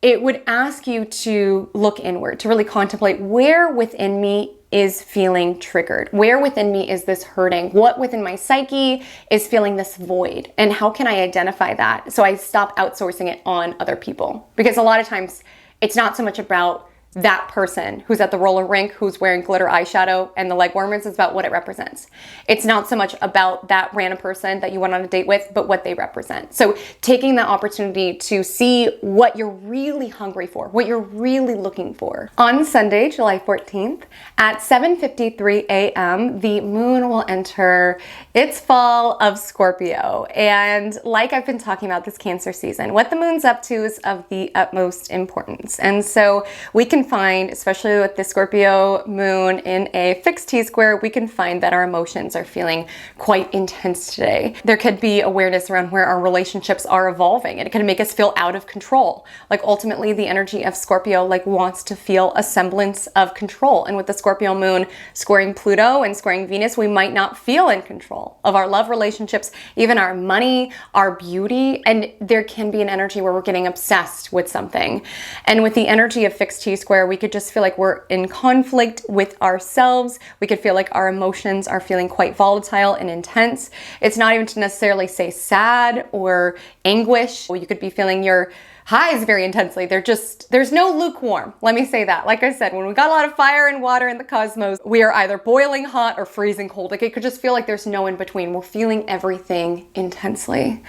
It would ask you to look inward, to really contemplate where within me is feeling triggered. Where within me is this hurting? What within my psyche is feeling this void? And how can I identify that so I stop outsourcing it on other people? Because a lot of times it's not so much about that person who's at the roller rink, who's wearing glitter eyeshadow and the leg warmers. Is about what it represents. It's not so much about that random person that you went on a date with, but what they represent. So taking that opportunity to see what you're really hungry for, what you're really looking for. On Sunday, July 14th at 7:53 a.m., the moon will enter its fall of Scorpio. And like I've been talking about this Cancer season, what the moon's up to is of the utmost importance. And so we can find, especially with the Scorpio moon in a fixed T-square, we can find that our emotions are feeling quite intense today. There could be awareness around where our relationships are evolving, and it can make us feel out of control. Like, ultimately, the energy of Scorpio wants to feel a semblance of control. And with the Scorpio moon squaring Pluto and squaring Venus, we might not feel in control of our love relationships, even our money, our beauty. And there can be an energy where we're getting obsessed with something. And with the energy of fixed T-square, we could just feel like we're in conflict with ourselves. We could feel like our emotions are feeling quite volatile and intense. It's not even to necessarily say sad or anguish. You could be feeling your highs very intensely. There's no lukewarm. Let me say that. Like I said, when we got a lot of fire and water in the cosmos, we are either boiling hot or freezing cold. Like it could just feel like there's no in between. We're feeling everything intensely.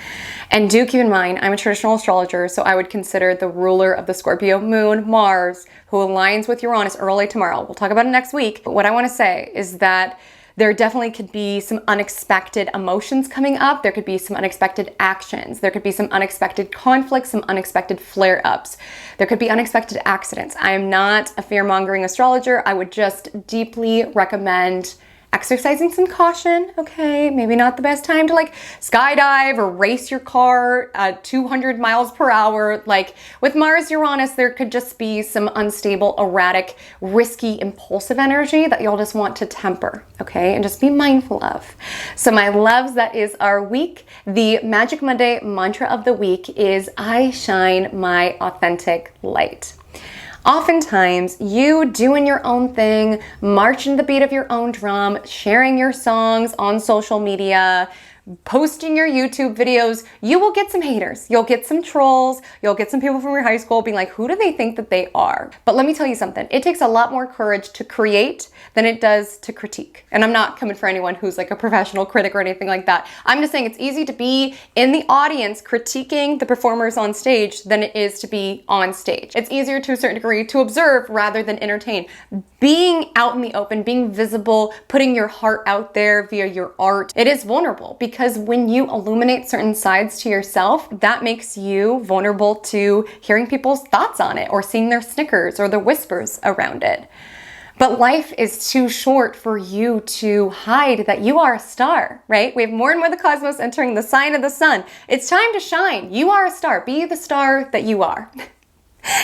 And do keep in mind, I'm a traditional astrologer, so I would consider the ruler of the Scorpio moon, Mars, who aligns with Uranus early tomorrow. We'll talk about it next week. But what I want to say is that there definitely could be some unexpected emotions coming up. There could be some unexpected actions. There could be some unexpected conflicts, some unexpected flare-ups. There could be unexpected accidents. I am not a fear-mongering astrologer. I would just deeply recommend exercising some caution, okay? Maybe not the best time to like skydive or race your car at 200 miles per hour. Like with Mars, Uranus, there could just be some unstable, erratic, risky, impulsive energy that you'll just want to temper, okay? And just be mindful of. So my loves, that is our week. The Magic Monday mantra of the week is I shine my authentic light. Oftentimes, you doing your own thing, marching the beat of your own drum, sharing your songs on social media, posting your YouTube videos, you will get some haters. You'll get some trolls. You'll get some people from your high school being like, who do they think that they are? But let me tell you something. It takes a lot more courage to create than it does to critique. And I'm not coming for anyone who's like a professional critic or anything like that. I'm just saying it's easy to be in the audience critiquing the performers on stage than it is to be on stage. It's easier to a certain degree to observe rather than entertain. Being out in the open, being visible, putting your heart out there via your art, it is vulnerable because when you illuminate certain sides to yourself, that makes you vulnerable to hearing people's thoughts on it or seeing their snickers or the whispers around it. But life is too short for you to hide that you are a star, right? We have more and more of the cosmos entering the sign of the sun. It's time to shine. You are a star. Be the star that you are.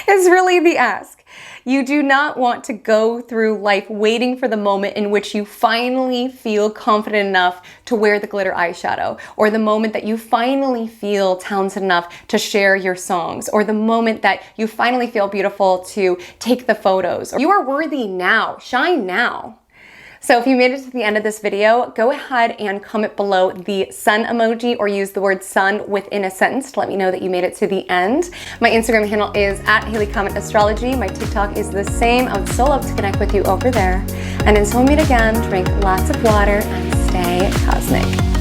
Is really the ask. You do not want to go through life waiting for the moment in which you finally feel confident enough to wear the glitter eyeshadow, or the moment that you finally feel talented enough to share your songs, or the moment that you finally feel beautiful to take the photos. You are worthy now. Shine now. So if you made it to the end of this video, go ahead and comment below the sun emoji or use the word sun within a sentence to let me know that you made it to the end. My Instagram handle is @HaleyCometAstrology. My TikTok is the same. I would so love to connect with you over there. And until we meet again, drink lots of water and stay cosmic.